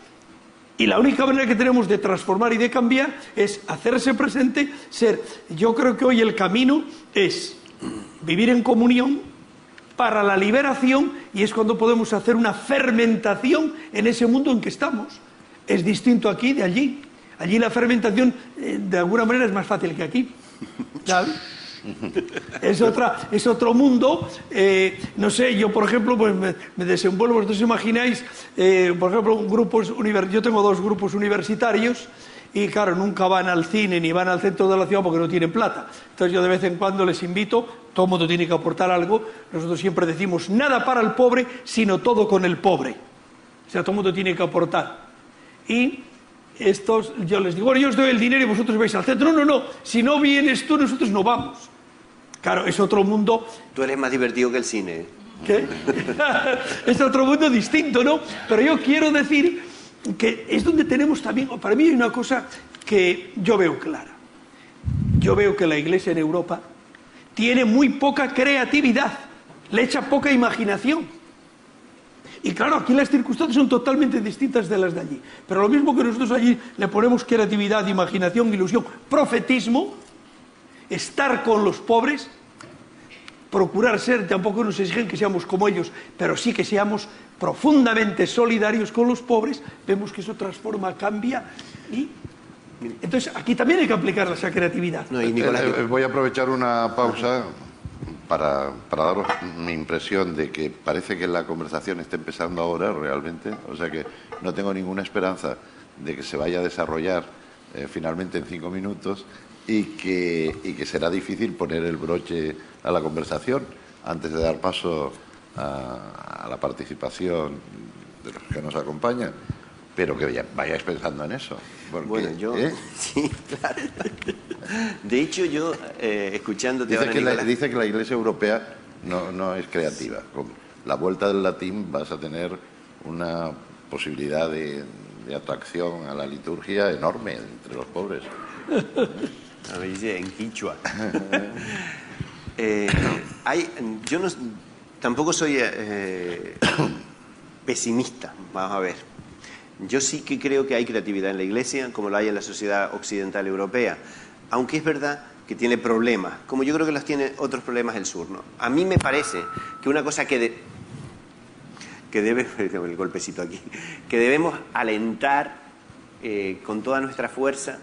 Y la única manera que tenemos de transformar y de cambiar es hacerse presente, ser. Yo creo que hoy el camino es vivir en comunión para la liberación, y es cuando podemos hacer una fermentación en ese mundo en que estamos. Es distinto aquí de allí. Allí la fermentación, de alguna manera, es más fácil que aquí. ¿Sabes? Es otro mundo. No sé, yo por ejemplo pues me desenvuelvo. Vosotros imagináis, por ejemplo, yo tengo 2 grupos universitarios y claro, nunca van al cine ni van al centro de la ciudad porque no tienen plata. Entonces yo de vez en cuando les invito, todo el mundo tiene que aportar algo. Nosotros siempre decimos nada para el pobre, sino todo con el pobre. O sea, todo el mundo tiene que aportar. Y yo les digo, bueno, yo os doy el dinero y vosotros vais al centro. No, si no vienes tú, nosotros no vamos. Claro, es otro mundo. Tú eres más divertido que el cine. ¿Qué? Es otro mundo distinto, ¿no? Pero yo quiero decir que es donde tenemos también, para mí hay una cosa que yo veo clara. Yo veo que la Iglesia en Europa tiene muy poca creatividad, le echa poca imaginación. Y claro, aquí las circunstancias son totalmente distintas de las de allí. Pero lo mismo que nosotros allí le ponemos creatividad, imaginación, ilusión, profetismo, estar con los pobres, procurar ser, tampoco nos exigen que seamos como ellos, pero sí que seamos profundamente solidarios con los pobres, vemos que eso transforma, cambia y... Entonces aquí también hay que aplicar esa creatividad. No, y Nicolás, voy a aprovechar una pausa para daros mi impresión de que parece que la conversación está empezando ahora realmente, o sea que no tengo ninguna esperanza de que se vaya a desarrollar finalmente en 5 minutos y que será difícil poner el broche a la conversación antes de dar paso a la participación de los que nos acompañan, pero que vayáis pensando en eso. Porque, bueno, yo... Sí, claro. De hecho, yo, escuchándote ahora, Nicolás... Dice que la Iglesia europea no es creativa. Con la vuelta del latín vas a tener una posibilidad de atracción a la liturgia enorme entre los pobres. A ver, dice en quichua. Yo tampoco soy pesimista, vamos a ver. Yo sí que creo que hay creatividad en la Iglesia, como lo hay en la sociedad occidental europea, aunque es verdad que tiene problemas, como yo creo que los tiene otros problemas el sur, ¿no? A mí me parece que una cosa que el golpecito aquí, que debemos alentar con toda nuestra fuerza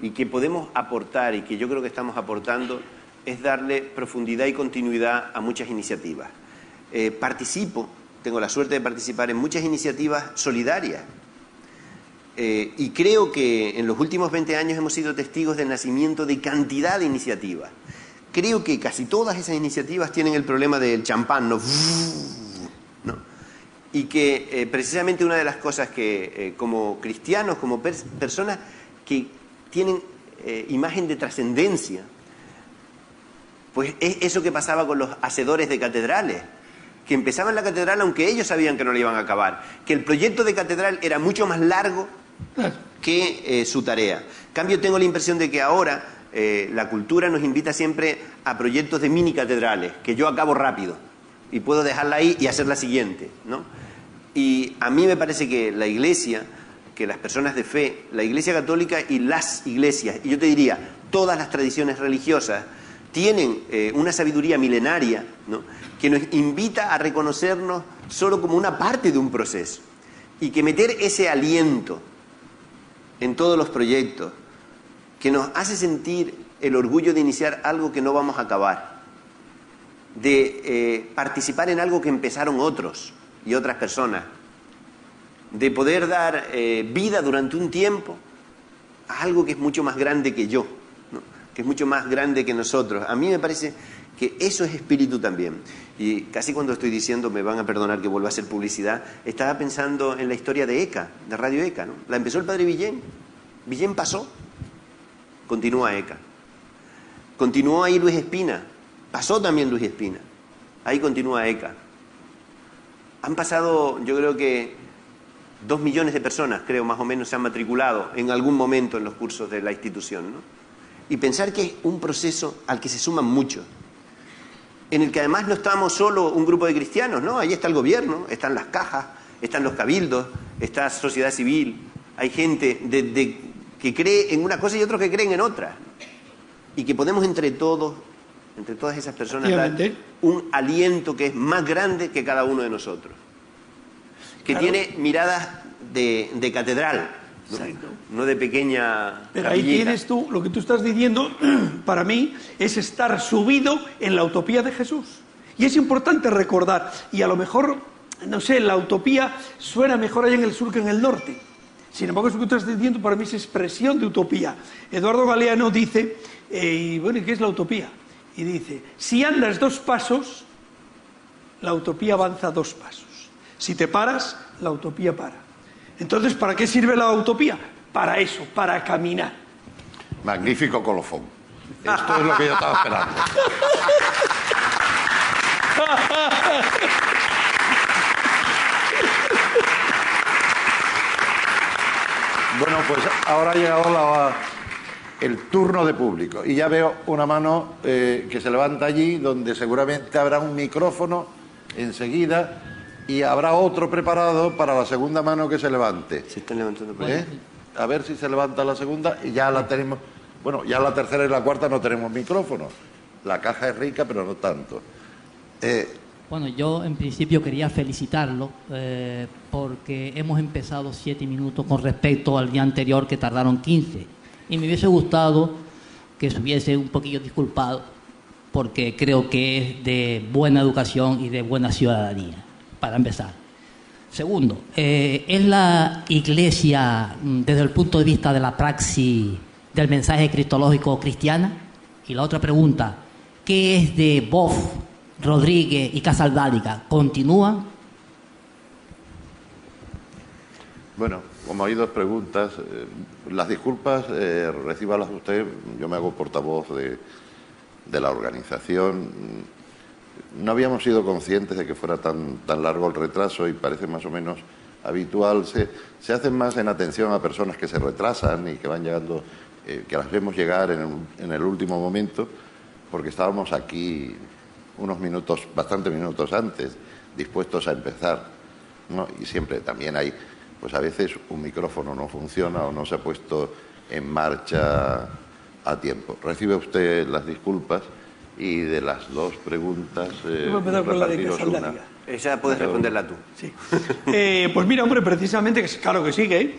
y que podemos aportar y que yo creo que estamos aportando es darle profundidad y continuidad a muchas iniciativas. Tengo la suerte de participar en muchas iniciativas solidarias y creo que en los últimos 20 años hemos sido testigos del nacimiento de cantidad de iniciativas. Creo que casi todas esas iniciativas tienen el problema del champán, ¿no? Y que precisamente una de las cosas que como cristianos, como personas que tienen imagen de trascendencia, pues es eso que pasaba con los hacedores de catedrales, que empezaban la catedral aunque ellos sabían que no la iban a acabar, que el proyecto de catedral era mucho más largo que su tarea. En cambio, tengo la impresión de que ahora la cultura nos invita siempre a proyectos de mini catedrales, que yo acabo rápido y puedo dejarla ahí y hacer la siguiente, ¿no? Y a mí me parece que la Iglesia, que las personas de fe, la Iglesia católica y las iglesias, y yo te diría, todas las tradiciones religiosas, tienen una sabiduría milenaria, ¿no?, que nos invita a reconocernos solo como una parte de un proceso y que meter ese aliento en todos los proyectos que nos hace sentir el orgullo de iniciar algo que no vamos a acabar, de participar en algo que empezaron otros y otras personas, de poder dar vida durante un tiempo a algo que es mucho más grande que yo, ¿no?, que es mucho más grande que nosotros. A mí me parece que eso es espíritu también. Y casi cuando estoy diciendo, me van a perdonar que vuelva a hacer publicidad, estaba pensando en la historia de ECA, de Radio ECA, ¿no? La empezó el padre Villén. Villén pasó, continúa ECA. Continuó ahí Luis Espina, pasó también Luis Espina. Ahí continúa ECA. Han pasado, yo creo que 2 millones de personas, creo más o menos, se han matriculado en algún momento en los cursos de la institución, ¿no? Y pensar que es un proceso al que se suman muchos, en el que además no estamos solo un grupo de cristianos, ¿no? Ahí está el gobierno, están las cajas, están los cabildos, está sociedad civil, hay gente que cree en una cosa y otros que creen en otra. Y que podemos entre todos, entre todas esas personas, dar un aliento que es más grande que cada uno de nosotros. Que claro, tiene miradas de catedral, no de pequeña... Pero ahí tienes tú, lo que tú estás diciendo, para mí, es estar subido en la utopía de Jesús. Y es importante recordar, y a lo mejor, no sé, la utopía suena mejor allá en el sur que en el norte. Sin embargo, eso que tú estás diciendo para mí es expresión de utopía. Eduardo Galeano dice, y bueno, ¿qué es la utopía? Y dice, si andas 2 pasos, la utopía avanza 2 pasos. Si te paras, la utopía para. Entonces, ¿para qué sirve la utopía? Para eso, para caminar. Magnífico colofón. Esto es lo que yo estaba esperando. Bueno, pues ahora ha llegado el turno de público. Y ya veo una mano que se levanta allí, donde seguramente habrá un micrófono enseguida. Y habrá otro preparado para la segunda mano que se levante. Se están levantando. A ver si se levanta la segunda y ya la tenemos. Bueno, ya la tercera y la cuarta no tenemos micrófono. La caja es rica, pero no tanto. Bueno, yo en principio quería felicitarlo porque hemos empezado 7 minutos con respecto al día anterior que tardaron 15. Y me hubiese gustado que se hubiese un poquillo disculpado porque creo que es de buena educación y de buena ciudadanía. Para empezar. Segundo, ¿es la Iglesia, desde el punto de vista de la praxis del mensaje cristológico cristiana? Y la otra pregunta, ¿qué es de Boff, Rodríguez y Casaldáliga? ¿Continúan? Bueno, como hay 2 preguntas, las disculpas, recíbalas usted, yo me hago portavoz de la organización. No habíamos sido conscientes de que fuera tan largo el retraso y parece más o menos habitual. Se hacen más en atención a personas que se retrasan y que van llegando, que las vemos llegar en el último momento, porque estábamos aquí unos minutos, bastantes minutos antes, dispuestos a empezar, ¿no? Y siempre también hay, pues a veces un micrófono no funciona o no se ha puesto en marcha a tiempo. Recibe usted las disculpas. Y de las 2 preguntas, una. Esa puedes responderla tú. Sí. Pues mira, hombre, precisamente, claro que sigue.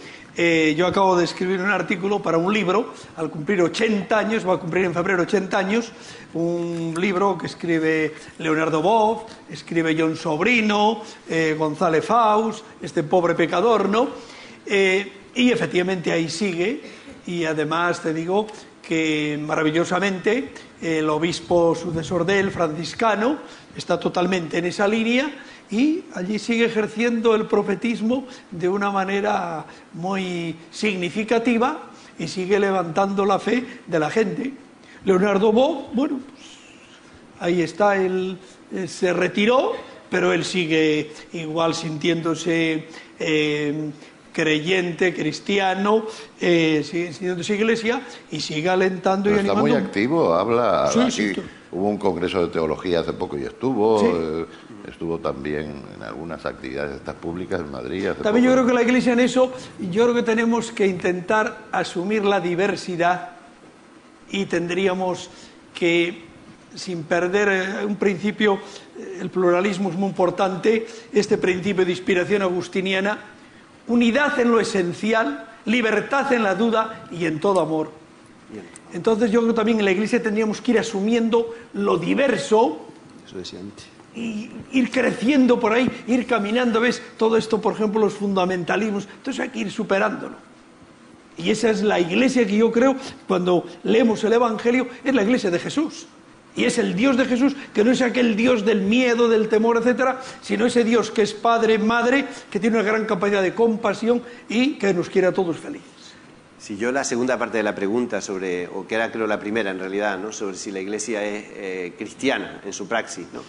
Yo acabo de escribir un artículo para un libro, al cumplir 80 años, va a cumplir en febrero 80 años, un libro que escribe Leonardo Boff, escribe John Sobrino, González Faust, este pobre pecador, ¿no? Y efectivamente ahí sigue, y además te digo que maravillosamente el obispo sucesor de él, franciscano, está totalmente en esa línea y allí sigue ejerciendo el profetismo de una manera muy significativa y sigue levantando la fe de la gente. Leonardo Boff, bueno, pues ahí está, él se retiró, pero él sigue igual sintiéndose creyente, cristiano, sigue sintiéndose iglesia y sigue alentando y animando. Está muy activo, habla. Sí, aquí sí. Hubo un congreso de teología hace poco y estuvo. Sí. Estuvo también en algunas actividades de estas públicas en Madrid. También yo creo que la Iglesia en eso, yo creo que tenemos que intentar asumir la diversidad y tendríamos que, sin perder un principio, el pluralismo es muy importante, este principio de inspiración agustiniana, unidad en lo esencial, libertad en la duda y en todo amor. Entonces yo creo que también en la Iglesia tendríamos que ir asumiendo lo diverso. Eso decía antes. Y ir creciendo por ahí, ir caminando, ¿ves? Todo esto, por ejemplo, los fundamentalismos, entonces hay que ir superándolo. Y esa es la Iglesia que yo creo, cuando leemos el Evangelio, es la Iglesia de Jesús. Y es el Dios de Jesús, que no es aquel Dios del miedo, del temor, etcétera, sino ese Dios que es Padre, Madre, que tiene una gran capacidad de compasión y que nos quiere a todos felices. Si yo la segunda parte de la pregunta sobre, o que era creo la primera en realidad, ¿no?, sobre si la Iglesia es cristiana en su praxis, ¿no?,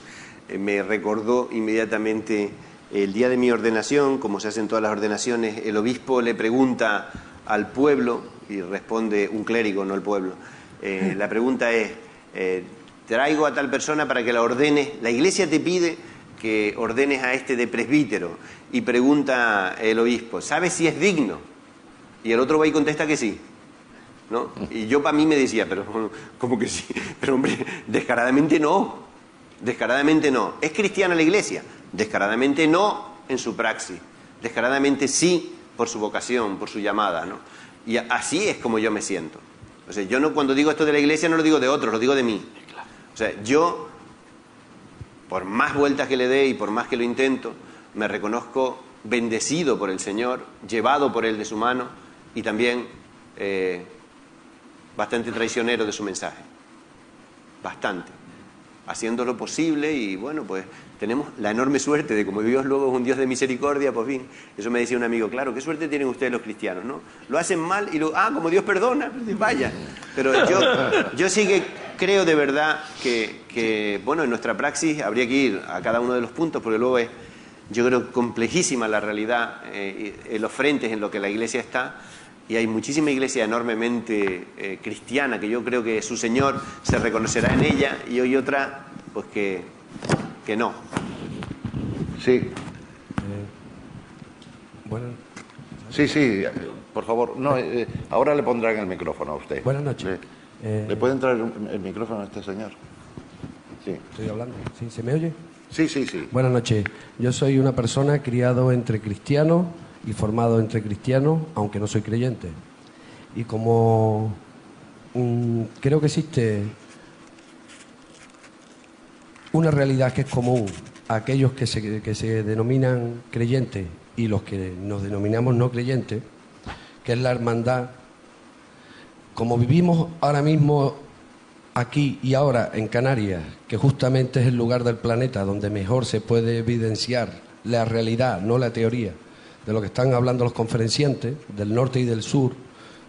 me recordó inmediatamente el día de mi ordenación. Como se hacen todas las ordenaciones, el obispo le pregunta al pueblo, y responde un clérigo, no el pueblo. La pregunta es, traigo a tal persona para que la ordene, la Iglesia te pide que ordenes a este de presbítero, y pregunta el obispo, ¿sabes si es digno? Y el otro va y contesta que sí, ¿no? Y yo para mí me decía, pero ¿cómo que sí? Pero hombre, descaradamente no, descaradamente no. ¿Es cristiana la Iglesia? Descaradamente no en su praxis, descaradamente sí por su vocación, por su llamada, ¿no? Y así es como yo me siento. O sea, yo no, cuando digo esto de la Iglesia no lo digo de otros, lo digo de mí. O sea, yo, por más vueltas que le dé y por más que lo intento, me reconozco bendecido por el Señor, llevado por Él de su mano, y también bastante traicionero de su mensaje. Bastante. Haciendo lo posible, y bueno, pues tenemos la enorme suerte de, como Dios luego es un Dios de misericordia, pues bien, eso me decía un amigo, claro, qué suerte tienen ustedes los cristianos, ¿no? Lo hacen mal y como Dios perdona, vaya. Pero yo sí que creo de verdad que, bueno, en nuestra praxis habría que ir a cada uno de los puntos, porque luego es, yo creo, complejísima la realidad en los frentes en los que la Iglesia está, y hay muchísima iglesia enormemente cristiana, que yo creo que su Señor se reconocerá en ella, y hay otra, pues que no. Sí. Bueno. Sí, por favor. No, ahora le pondrán el micrófono a usted. Buenas noches. ¿Le puede entrar el micrófono a este señor? Sí. Estoy hablando. ¿Sí? ¿Se me oye? Sí. Buenas noches. Yo soy una persona criado entre cristianos y formado entre cristianos, aunque no soy creyente. Y como creo que existe una realidad que es común a aquellos que se denominan creyentes y los que nos denominamos no creyentes, que es la hermandad. Como vivimos ahora mismo aquí y ahora en Canarias, que justamente es el lugar del planeta donde mejor se puede evidenciar la realidad, no la teoría, de lo que están hablando los conferenciantes, del norte y del sur,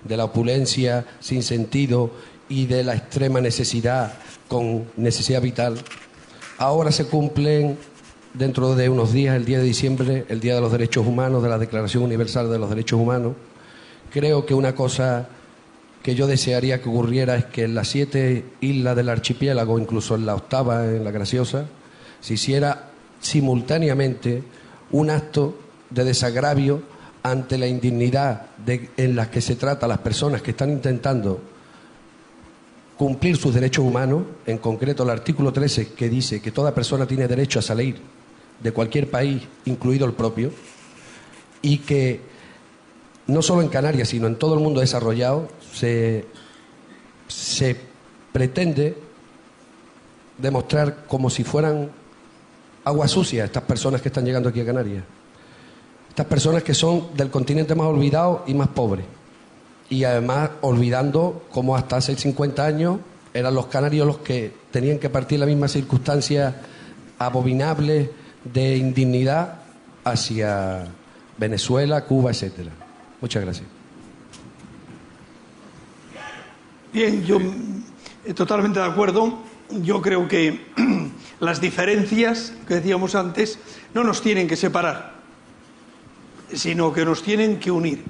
de la opulencia sin sentido y de la extrema necesidad con necesidad vital. Ahora se cumplen, dentro de unos días, el 10 de diciembre, el Día de los Derechos Humanos, de la Declaración Universal de los Derechos Humanos. Creo que una cosa que yo desearía que ocurriera es que en las 7 islas del archipiélago, incluso en la 8ª, en la Graciosa, se hiciera simultáneamente un acto de desagravio ante la indignidad en la que se trata a las personas que están intentando cumplir sus derechos humanos, en concreto el artículo 13, que dice que toda persona tiene derecho a salir de cualquier país, incluido el propio, y que no solo en Canarias, sino en todo el mundo desarrollado, se pretende demostrar como si fueran agua sucia estas personas que están llegando aquí a Canarias. Estas personas que son del continente más olvidado y más pobre. Y además olvidando cómo hasta hace 50 años eran los canarios los que tenían que partir la misma circunstancia abominable de indignidad hacia Venezuela, Cuba, etcétera. Muchas gracias. Bien, yo totalmente de acuerdo. Yo creo que las diferencias que decíamos antes no nos tienen que separar, sino que nos tienen que unir.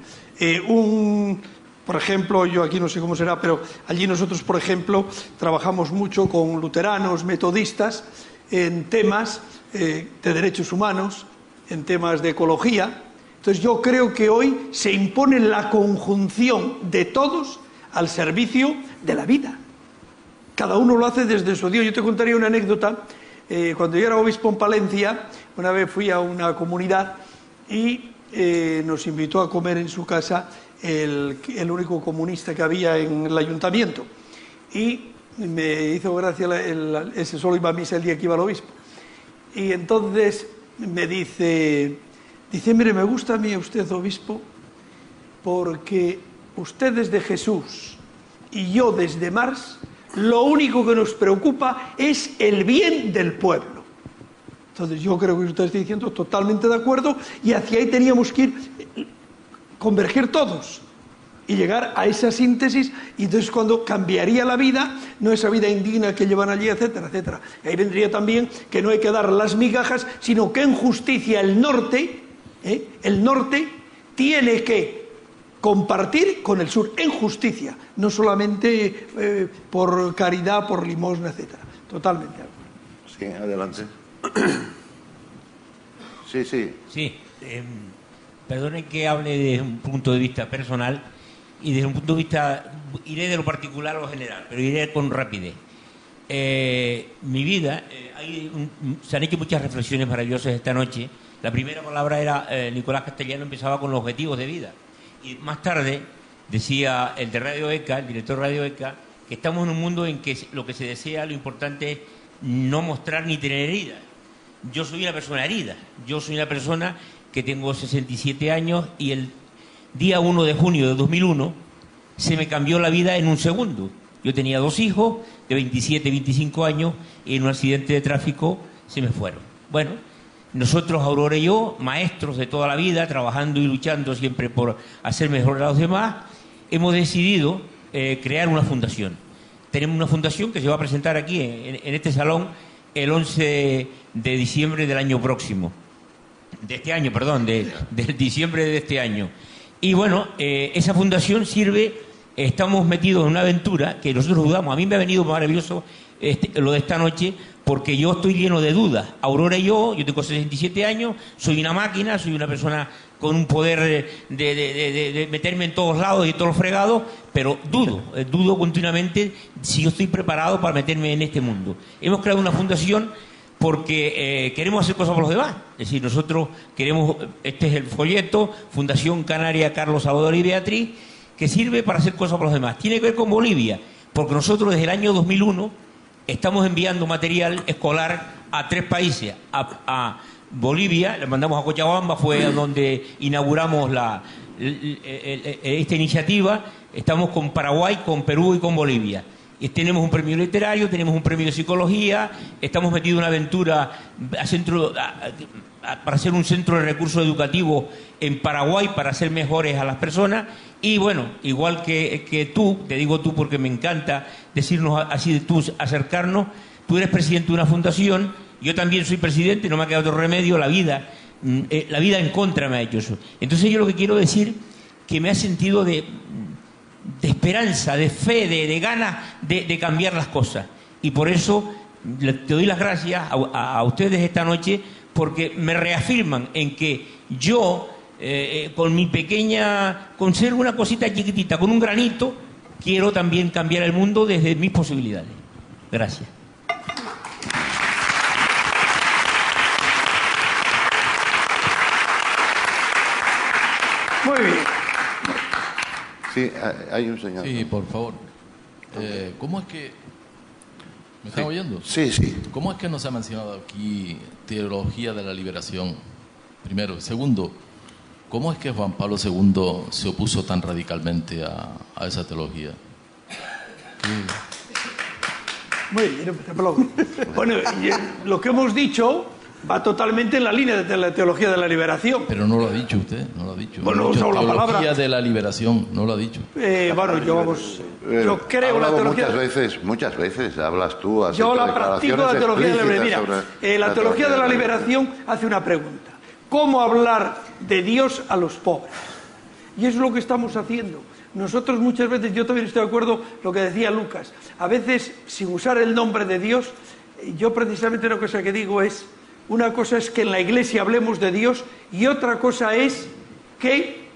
Por ejemplo, yo aquí no sé cómo será, pero allí nosotros, por ejemplo, trabajamos mucho con luteranos, metodistas, en temas de derechos humanos, en temas de ecología. Entonces yo creo que hoy se impone la conjunción de todos al servicio de la vida. Cada uno lo hace desde su Dios. Yo te contaría una anécdota. Cuando yo era obispo en Palencia, una vez fui a una comunidad y nos invitó a comer en su casa el único comunista que había en el ayuntamiento. Y me hizo gracia, ese solo iba a misa el día que iba el obispo. Y entonces me dice, mire, me gusta a mí usted, obispo, porque usted desde Jesús y yo desde Mars lo único que nos preocupa es el bien del pueblo. Entonces yo creo que usted está diciendo totalmente de acuerdo, y hacia ahí teníamos que ir, converger todos y llegar a esa síntesis, y entonces cuando cambiaría la vida, no esa vida indigna que llevan allí, etcétera, etcétera. Ahí vendría también que no hay que dar las migajas, sino que en justicia el norte tiene que compartir con el sur, en justicia, no solamente por caridad, por limosna, etcétera. Totalmente. Sí, adelante. Sí, sí. Sí, perdonen que hable desde un punto de vista personal y desde un punto de vista, iré de lo particular a lo general, pero iré con rapidez. Mi vida, se han hecho muchas reflexiones maravillosas esta noche. La primera palabra era, Nicolás Castellano empezaba con los objetivos de vida. Y más tarde decía el de Radio ECA, el director de Radio ECA, que estamos en un mundo en que lo que se desea, lo importante es no mostrar ni tener heridas. Yo soy una persona herida, yo soy una persona que tengo 67 años y el día 1 de junio de 2001 se me cambió la vida en un segundo. Yo tenía 2 hijos de 27 y 25 años y en un accidente de tráfico se me fueron. Bueno, nosotros, Aurora y yo, maestros de toda la vida, trabajando y luchando siempre por hacer mejor a los demás, hemos decidido crear una fundación. Tenemos una fundación que se va a presentar aquí en este salón el 11 de diciembre del año próximo. De este año, perdón, del diciembre de este año. Y bueno, esa fundación sirve, estamos metidos en una aventura que nosotros dudamos. A mí me ha venido maravilloso lo de esta noche, porque yo estoy lleno de dudas. Aurora y yo tengo 67 años, soy una máquina, soy una persona con un poder de meterme en todos lados y en todos los fregados, pero dudo continuamente si yo estoy preparado para meterme en este mundo. Hemos creado una fundación porque queremos hacer cosas por los demás. Es decir, nosotros queremos, este es el folleto, Fundación Canaria Carlos Salvador y Beatriz, que sirve para hacer cosas por los demás. Tiene que ver con Bolivia, porque nosotros desde el año 2001 estamos enviando material escolar a 3 países, a Bolivia, le mandamos a Cochabamba, fue donde inauguramos esta iniciativa. Estamos con Paraguay, con Perú y con Bolivia. Y tenemos un premio literario, tenemos un premio de psicología, estamos metidos en una aventura para hacer un centro de recursos educativos en Paraguay para hacer mejores a las personas. Y bueno, igual que tú, te digo tú porque me encanta decirnos así de tú, acercarnos, tú eres presidente de una fundación, yo también soy presidente, no me ha quedado otro remedio, la vida en contra me ha hecho eso. Entonces yo lo que quiero decir, que me ha sentido de esperanza, de fe, de ganas de cambiar las cosas. Y por eso te doy las gracias a ustedes esta noche, porque me reafirman en que yo, con mi pequeña, con ser una cosita chiquitita, con un granito, quiero también cambiar el mundo desde mis posibilidades. Gracias. Muy bien. Sí, hay un señor. Sí, por favor. ¿Cómo es que... ¿Me están oyendo? Sí, sí. ¿Cómo es que nos ha mencionado aquí teología de la liberación? Primero. Segundo, ¿cómo es que Juan Pablo II se opuso tan radicalmente a esa teología? Muy bien, te aplaudo. Bueno, lo que hemos dicho va totalmente en la línea de la teología de la liberación. Pero no lo ha dicho usted, no lo ha dicho. Bueno, ha dicho usado la palabra. Teología de la liberación, no lo ha dicho. Bueno, yo creo la teología... Muchas veces hablas tú, has yo hecho la practico, la teología de la liberación. Mira, la teología de la liberación hace una pregunta. ¿Cómo hablar de Dios a los pobres? Y eso es lo que estamos haciendo. Nosotros muchas veces, yo también estoy de acuerdo lo que decía Lucas, a veces sin usar el nombre de Dios, yo precisamente una cosa que digo es, una cosa es que en la iglesia hablemos de Dios y otra cosa es que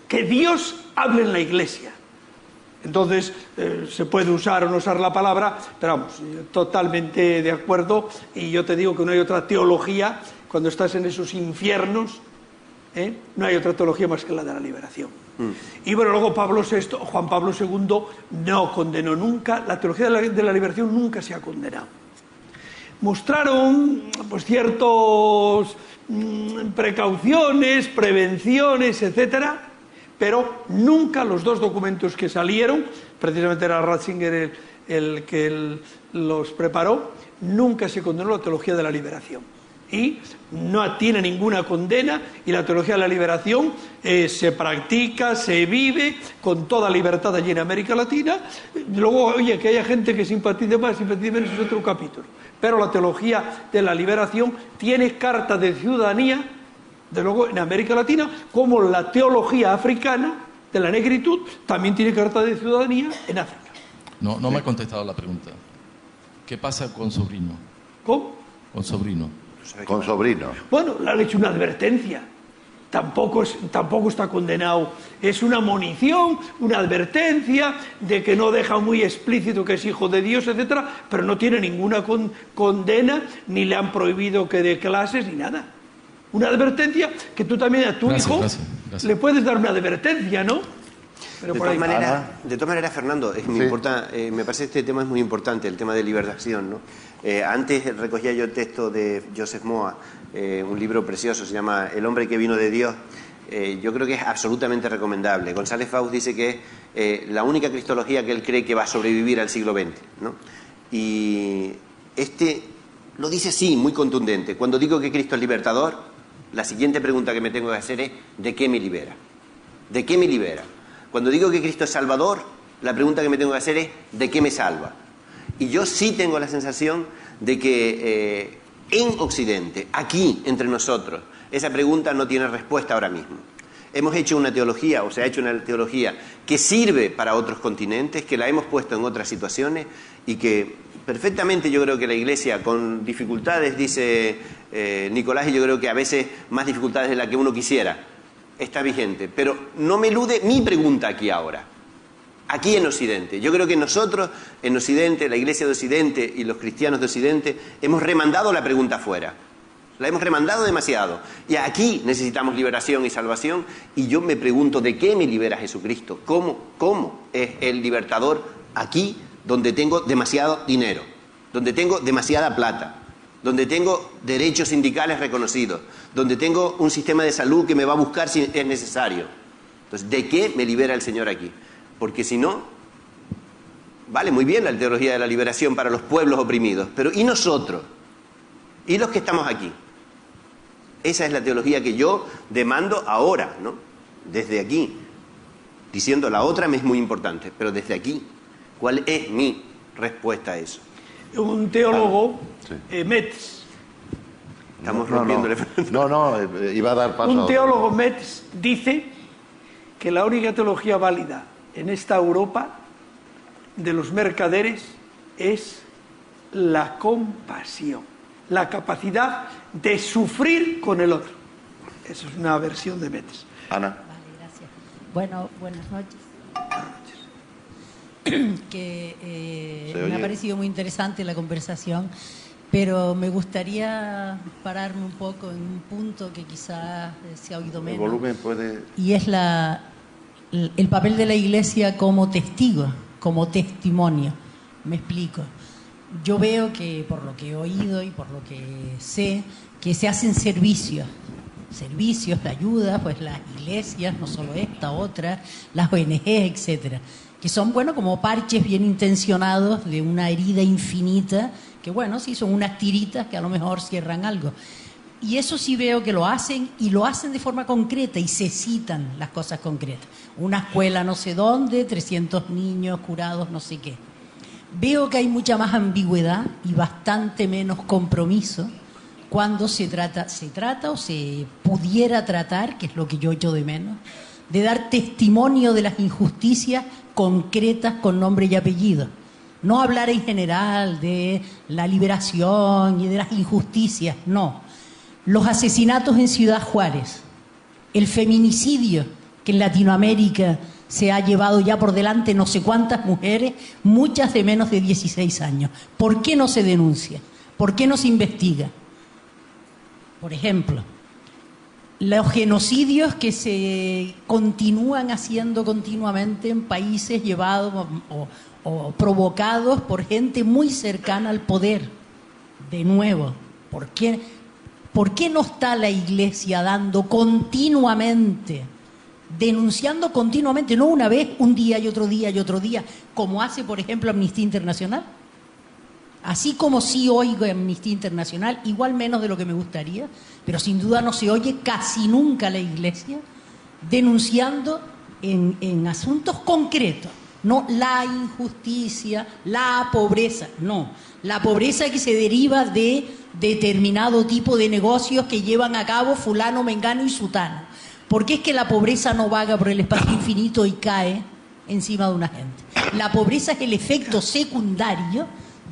que Dios hable en la iglesia. Entonces, se puede usar o no usar la palabra, pero vamos, totalmente de acuerdo, y yo te digo que no hay otra teología, cuando estás en esos infiernos, no hay otra teología más que la de la liberación. Y bueno, luego Juan Pablo II no condenó nunca, la teología de la liberación nunca se ha condenado. Mostraron pues ciertas precauciones, prevenciones, etcétera, pero nunca los dos documentos que salieron, precisamente era Ratzinger el que los preparó, nunca se condenó la teología de la liberación. Y no tiene ninguna condena, y la teología de la liberación se practica, se vive con toda libertad allí en América Latina. Luego, oye, que haya gente que simpatice más, simpatice menos, es otro capítulo. Pero la teología de la liberación tiene carta de ciudadanía, de luego en América Latina, como la teología africana de la negritud también tiene carta de ciudadanía en África. No me ha contestado la pregunta. ¿Qué pasa con Sobrino? ¿Cómo? Con Sobrino. Con Sobrino. Bueno, le han hecho una advertencia. Tampoco está condenado. Es una monición, una advertencia de que no deja muy explícito que es hijo de Dios, etcétera, pero no tiene ninguna condena, ni le han prohibido que dé clases, ni nada. Una advertencia que tú también a tu hijo le puedes dar una advertencia, ¿no? Pero de todas maneras, Fernando, me parece que este tema es muy importante, el tema de liberación, ¿no? Antes recogía yo el texto de Joseph Moa, un libro precioso, se llama El hombre que vino de Dios. Yo creo que es absolutamente recomendable. González Faust dice que es la única cristología que él cree que va a sobrevivir al siglo XX, ¿no? Y este lo dice así, muy contundente. Cuando digo que Cristo es libertador, la siguiente pregunta que me tengo que hacer es ¿de qué me libera? ¿De qué me libera? Cuando digo que Cristo es Salvador, la pregunta que me tengo que hacer es ¿de qué me salva? Y yo sí tengo la sensación de que en Occidente, aquí entre nosotros, esa pregunta no tiene respuesta ahora mismo. Hemos hecho una teología, o se ha hecho una teología que sirve para otros continentes, que la hemos puesto en otras situaciones y que perfectamente yo creo que la Iglesia, con dificultades, dice Nicolás, y yo creo que a veces más dificultades de las que uno quisiera, está vigente. Pero no me elude mi pregunta aquí ahora. Aquí en Occidente. Yo creo que nosotros, en Occidente, la Iglesia de Occidente y los cristianos de Occidente, hemos remandado la pregunta afuera. La hemos remandado demasiado. Y aquí necesitamos liberación y salvación. Y yo me pregunto, ¿de qué me libera Jesucristo? ¿Cómo es el libertador aquí, donde tengo demasiado dinero? Donde tengo demasiada plata. Donde tengo derechos sindicales reconocidos. Donde tengo un sistema de salud que me va a buscar si es necesario. Entonces, ¿de qué me libera el Señor aquí? Porque si no, vale muy bien la teología de la liberación para los pueblos oprimidos, pero ¿y nosotros? ¿Y los que estamos aquí? Esa es la teología que yo demando ahora, ¿no? Desde aquí, diciendo la otra me es muy importante, pero desde aquí, ¿cuál es mi respuesta a eso? Un teólogo, Metz. Estamos rompiéndole. Iba a dar paso. Un teólogo Metz dice que la única teología válida en esta Europa de los mercaderes es la compasión, la capacidad de sufrir con el otro. Eso es una versión de Metz. Ana. Vale, gracias. Bueno, buenas noches. Me ha parecido muy interesante la conversación, pero me gustaría pararme un poco en un punto que quizás se ha oído menos. El volumen puede... Y es el papel de la Iglesia como testigo, como testimonio. Me explico. Yo veo que, por lo que he oído y por lo que sé, que se hacen servicios de ayuda, pues las iglesias, no solo esta, otras, las ONG, etcétera, que son, bueno, como parches bien intencionados de una herida infinita, que, bueno, sí, son unas tiritas que a lo mejor cierran algo. Y eso sí veo que lo hacen, y lo hacen de forma concreta, y se citan las cosas concretas. Una escuela no sé dónde, 300 niños curados, no sé qué. Veo que hay mucha más ambigüedad y bastante menos compromiso cuando se trata o se pudiera tratar, que es lo que yo echo de menos, de dar testimonio de las injusticias concretas con nombre y apellido. No hablar en general de la liberación y de las injusticias, no. Los asesinatos en Ciudad Juárez, el feminicidio que en Latinoamérica se ha llevado ya por delante no sé cuántas mujeres, muchas de menos de 16 años. ¿Por qué no se denuncia? ¿Por qué no se investiga? Por ejemplo, los genocidios que se continúan haciendo continuamente en países llevados o provocados por gente muy cercana al poder. De nuevo, ¿por qué no está la Iglesia dando continuamente denunciando continuamente, no una vez, un día y otro día y otro día, como hace, por ejemplo, Amnistía Internacional. Así como sí oigo Amnistía Internacional, igual menos de lo que me gustaría, pero sin duda no se oye casi nunca la Iglesia denunciando en asuntos concretos, no la injusticia, la pobreza, no, la pobreza que se deriva de determinado tipo de negocios que llevan a cabo fulano, mengano y sutano. Porque es que la pobreza no vaga por el espacio infinito y cae encima de una gente. La pobreza es el efecto secundario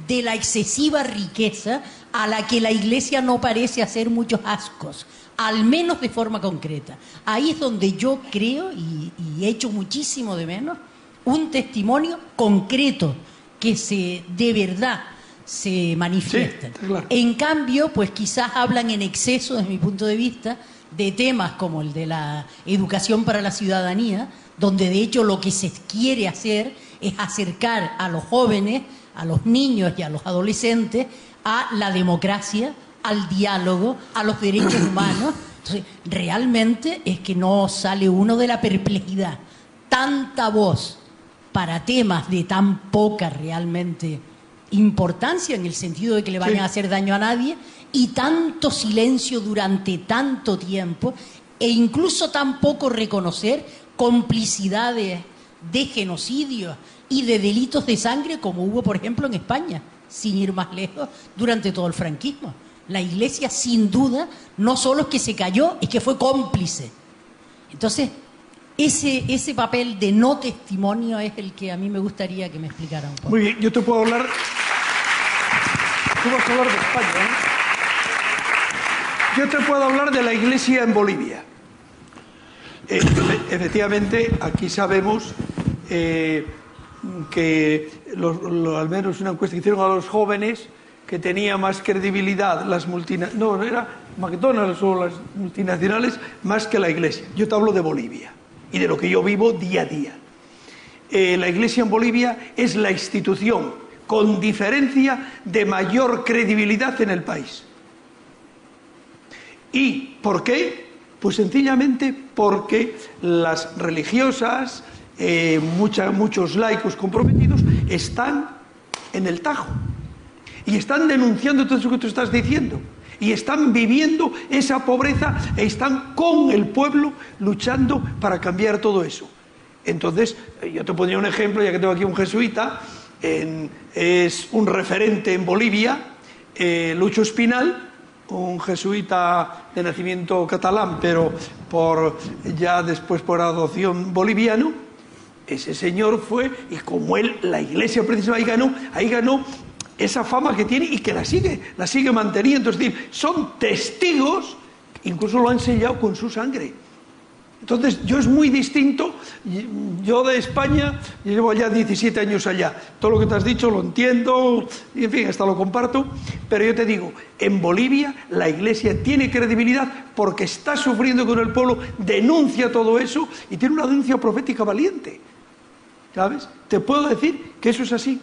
de la excesiva riqueza a la que la Iglesia no parece hacer muchos ascos, al menos de forma concreta. Ahí es donde yo creo, y echo muchísimo de menos, un testimonio concreto que de verdad se manifiesta. Sí, claro. En cambio, pues quizás hablan en exceso, desde mi punto de vista, de temas como el de la educación para la ciudadanía, donde de hecho lo que se quiere hacer es acercar a los jóvenes, a los niños y a los adolescentes a la democracia, al diálogo, a los derechos humanos. Entonces, realmente es que no sale uno de la perplejidad. Tanta voz para temas de tan poca realmente importancia, en el sentido de que le vayan a hacer daño a nadie, y tanto silencio durante tanto tiempo, e incluso tan poco reconocer complicidades de genocidios y de delitos de sangre como hubo, por ejemplo, en España, sin ir más lejos, durante todo el franquismo. La Iglesia, sin duda, no solo es que se cayó, es que fue cómplice. Entonces, ese papel de no testimonio es el que a mí me gustaría que me explicara un poco. Muy bien, yo te puedo hablar... Tú vas a hablar de España, ¿eh? Yo te puedo hablar de la Iglesia en Bolivia. Efectivamente, aquí sabemos que al menos una encuesta que hicieron a los jóvenes, que tenía más credibilidad las multinacionales, no, era McDonald's o las multinacionales, más que la Iglesia. Yo te hablo de Bolivia y de lo que yo vivo día a día. La Iglesia en Bolivia es la institución con diferencia de mayor credibilidad en el país. ¿Y por qué? Pues sencillamente porque las religiosas, muchos laicos comprometidos, están en el tajo. Y están denunciando todo eso que tú estás diciendo. Y están viviendo esa pobreza e están con el pueblo luchando para cambiar todo eso. Entonces, yo te pondría un ejemplo, ya que tengo aquí un jesuita, es un referente en Bolivia, Lucho Espinal, un jesuita de nacimiento catalán, pero ya después por adopción boliviano. Ese señor fue, y como él, la Iglesia precisamente ahí ganó esa fama que tiene y que la sigue manteniendo. Es decir, son testigos, incluso lo han sellado con su sangre. Entonces, yo es muy distinto. Yo de España, llevo ya 17 años allá. Todo lo que te has dicho lo entiendo, y en fin, hasta lo comparto. Pero yo te digo, en Bolivia la Iglesia tiene credibilidad porque está sufriendo con el pueblo, denuncia todo eso y tiene una denuncia profética valiente. ¿Sabes? Te puedo decir que eso es así.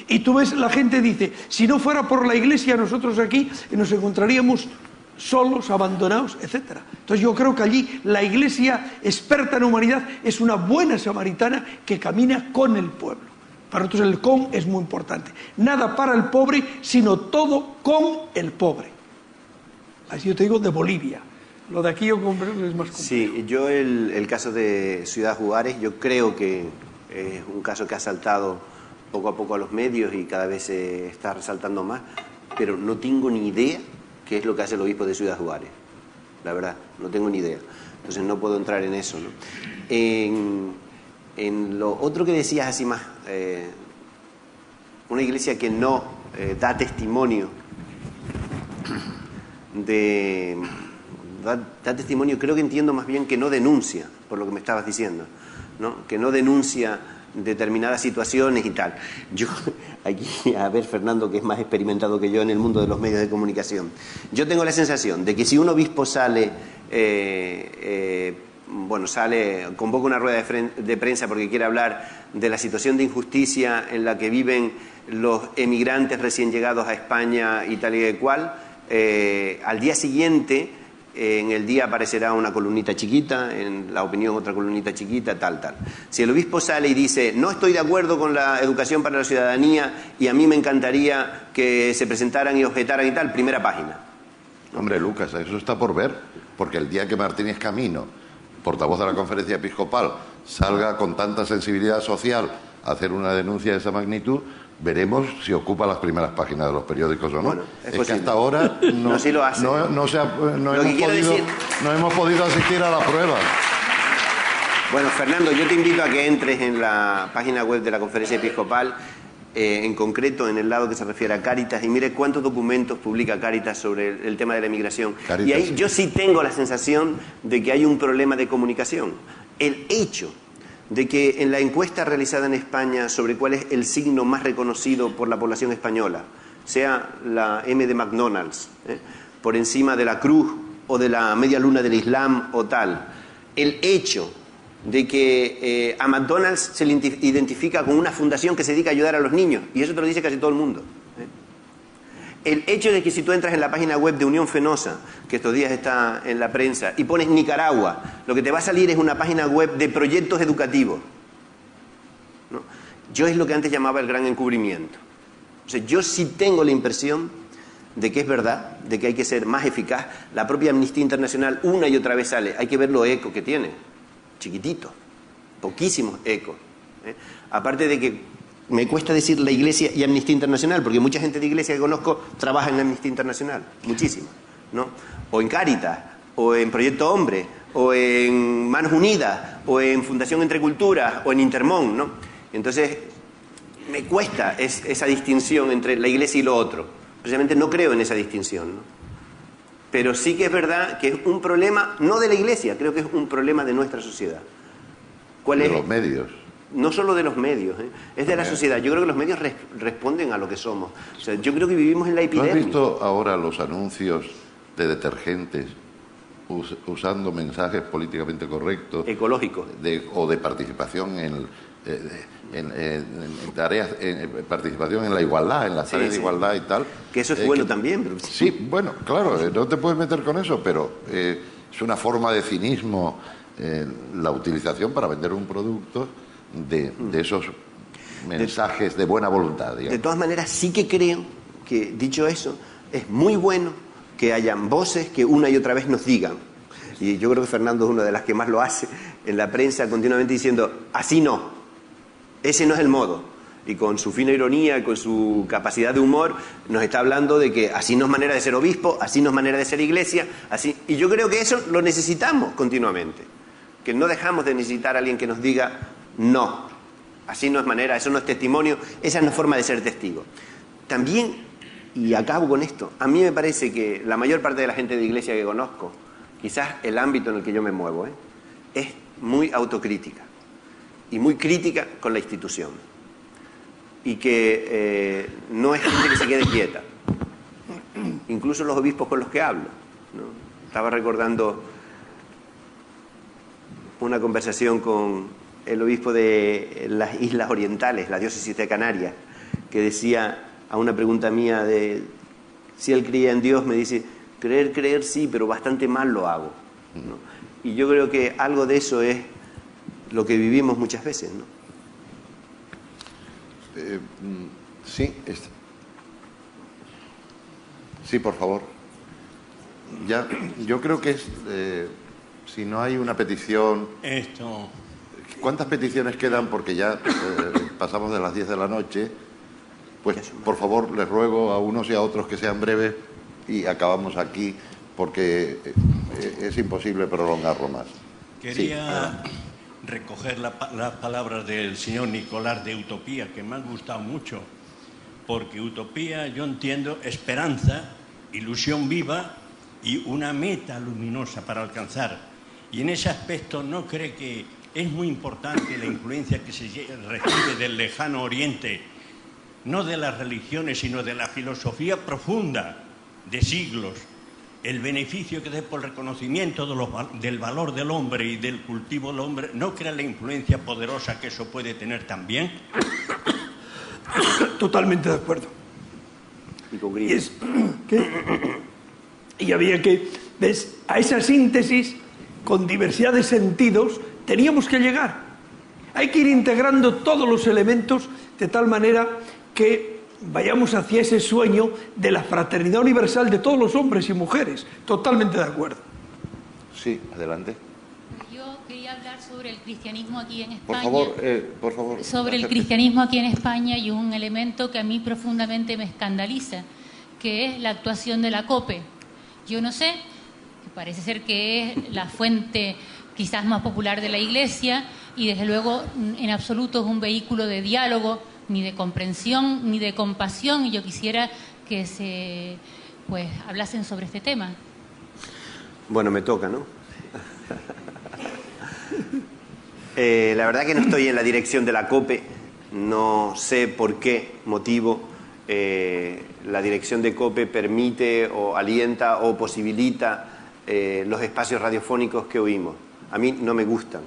Y tú ves, la gente dice, si no fuera por la Iglesia, nosotros aquí nos encontraríamos solos, abandonados, etc. Entonces yo creo que allí la Iglesia, experta en humanidad, es una buena samaritana que camina con el pueblo. Para nosotros el con es muy importante. Nada para el pobre, sino todo con el pobre. Así yo te digo de Bolivia. Lo de aquí yo comprendo es más complejo. Sí, yo el caso de Ciudad Juárez, yo creo que es un caso que ha saltado poco a poco a los medios y cada vez se está resaltando más, pero no tengo ni idea qué es lo que hace el obispo de Ciudad Juárez. La verdad, no tengo ni idea. Entonces no puedo entrar en eso, ¿no? En lo otro que decías así más, una iglesia que no da testimonio da testimonio, creo que entiendo más bien que no denuncia, por lo que me estabas diciendo, ¿no? Que no denuncia determinadas situaciones y tal. Yo, aquí, a ver, Fernando, que es más experimentado que yo en el mundo de los medios de comunicación, yo tengo la sensación de que si un obispo sale, convoca una rueda de prensa porque quiere hablar de la situación de injusticia en la que viven los emigrantes recién llegados a España y tal y cual, al día siguiente en El Día aparecerá una columnita chiquita, en La Opinión otra columnita chiquita, tal. Si el obispo sale y dice, no estoy de acuerdo con la educación para la ciudadanía y a mí me encantaría que se presentaran y objetaran y tal, primera página. Hombre, Lucas, eso está por ver, porque el día que Martínez Camino, portavoz de la Conferencia Episcopal, salga con tanta sensibilidad social a hacer una denuncia de esa magnitud, veremos si ocupa las primeras páginas de los periódicos o no. Bueno, es que hasta ahora no hemos podido asistir a la prueba. Bueno, Fernando, yo te invito a que entres en la página web de la Conferencia Episcopal, en concreto en el lado que se refiere a Cáritas, y mire cuántos documentos publica Cáritas sobre el tema de la emigración. Cáritas. Y ahí yo sí tengo la sensación de que hay un problema de comunicación. El hecho de que en la encuesta realizada en España sobre cuál es el signo más reconocido por la población española, sea la M de McDonald's, por encima de la cruz o de la media luna del Islam o tal, el hecho de que a McDonald's se le identifica con una fundación que se dedica a ayudar a los niños, y eso te lo dice casi todo el mundo. El hecho de que si tú entras en la página web de Unión Fenosa, que estos días está en la prensa, y pones Nicaragua, lo que te va a salir es una página web de proyectos educativos, ¿no? Yo es lo que antes llamaba el gran encubrimiento. O sea, yo sí tengo la impresión de que es verdad, de que hay que ser más eficaz. La propia Amnistía Internacional una y otra vez sale, hay que ver lo eco que tiene, chiquitito, poquísimos ecos. Aparte de que me cuesta decir la Iglesia y Amnistía Internacional, porque mucha gente de Iglesia que conozco trabaja en Amnistía Internacional, muchísima, ¿no? O en Cáritas, o en Proyecto Hombre, o en Manos Unidas, o en Fundación Entre Culturas, o en Intermón, ¿no? Entonces, me cuesta esa distinción entre la Iglesia y lo otro. Precisamente no creo en esa distinción, ¿no? Pero sí que es verdad que es un problema, no de la Iglesia, creo que es un problema de nuestra sociedad. ¿Cuál es? De los medios. No solo de los medios, es de la sociedad. Yo creo que los medios responden a lo que somos. O sea, yo creo que vivimos en la epidemia. ¿Tú has visto ahora los anuncios de detergentes usando mensajes políticamente correctos? Ecológicos. O de participación en tareas, participación en la igualdad, en las tareas de igualdad y tal. Que eso es bueno también. Pero... Sí, bueno, claro, no te puedes meter con eso, pero es una forma de cinismo la utilización para vender un producto de esos mensajes de buena voluntad, digamos. De todas maneras, sí que creo que, dicho eso, es muy bueno que hayan voces que una y otra vez nos digan, y yo creo que Fernando es una de las que más lo hace en la prensa, continuamente diciendo, así no, ese no es el modo, y con su fina ironía y con su capacidad de humor nos está hablando de que así no es manera de ser obispo, así no es manera de ser iglesia, así, y yo creo que eso lo necesitamos continuamente, que no dejamos de necesitar a alguien que nos diga no, así no es manera, eso no es testimonio, esa no es forma de ser testigo. También, y acabo con esto, a mí me parece que la mayor parte de la gente de iglesia que conozco, quizás el ámbito en el que yo me muevo, es muy autocrítica y muy crítica con la institución. Y que no es gente que se quede quieta. Incluso los obispos con los que hablo, ¿no? Estaba recordando una conversación con el obispo de las Islas Orientales, la diócesis de Canarias, que decía a una pregunta mía de si él creía en Dios, me dice, creer sí, pero bastante mal lo hago, ¿no? Y yo creo que algo de eso es lo que vivimos muchas veces, ¿no? Sí, sí, por favor. Ya, yo creo que es, si no hay una petición... ¿Cuántas peticiones quedan? Porque ya pasamos de las 10 de la noche. Pues, por favor, les ruego a unos y a otros que sean breves y acabamos aquí, porque es imposible prolongarlo más. Quería recoger las palabras del señor Nicolás de utopía, que me han gustado mucho, porque utopía, yo entiendo, esperanza, ilusión viva y una meta luminosa para alcanzar. Y en ese aspecto no cree que es muy importante la influencia que se recibe del lejano oriente, no de las religiones, sino de la filosofía profunda de siglos, el beneficio que dé por el reconocimiento del valor del hombre y del cultivo del hombre. ¿No crea la influencia poderosa que eso puede tener también? Totalmente de acuerdo. Y con y había que ¿Ves? A esa síntesis, con diversidad de sentidos, teníamos que llegar. Hay que ir integrando todos los elementos de tal manera que vayamos hacia ese sueño de la fraternidad universal de todos los hombres y mujeres. Totalmente de acuerdo. Sí, adelante. Yo quería hablar sobre el cristianismo aquí en España. Por favor. Sobre el cristianismo aquí en España y un elemento que a mí profundamente me escandaliza, que es la actuación de la COPE. Yo no sé, parece ser que es la fuente quizás más popular de la Iglesia y desde luego en absoluto es un vehículo de diálogo, ni de comprensión, ni de compasión, y yo quisiera que se hablasen sobre este tema. Bueno, me toca, ¿no? La verdad que no estoy en la dirección de la COPE, no sé por qué motivo la dirección de COPE permite o alienta o posibilita los espacios radiofónicos que oímos. A mí no me gustan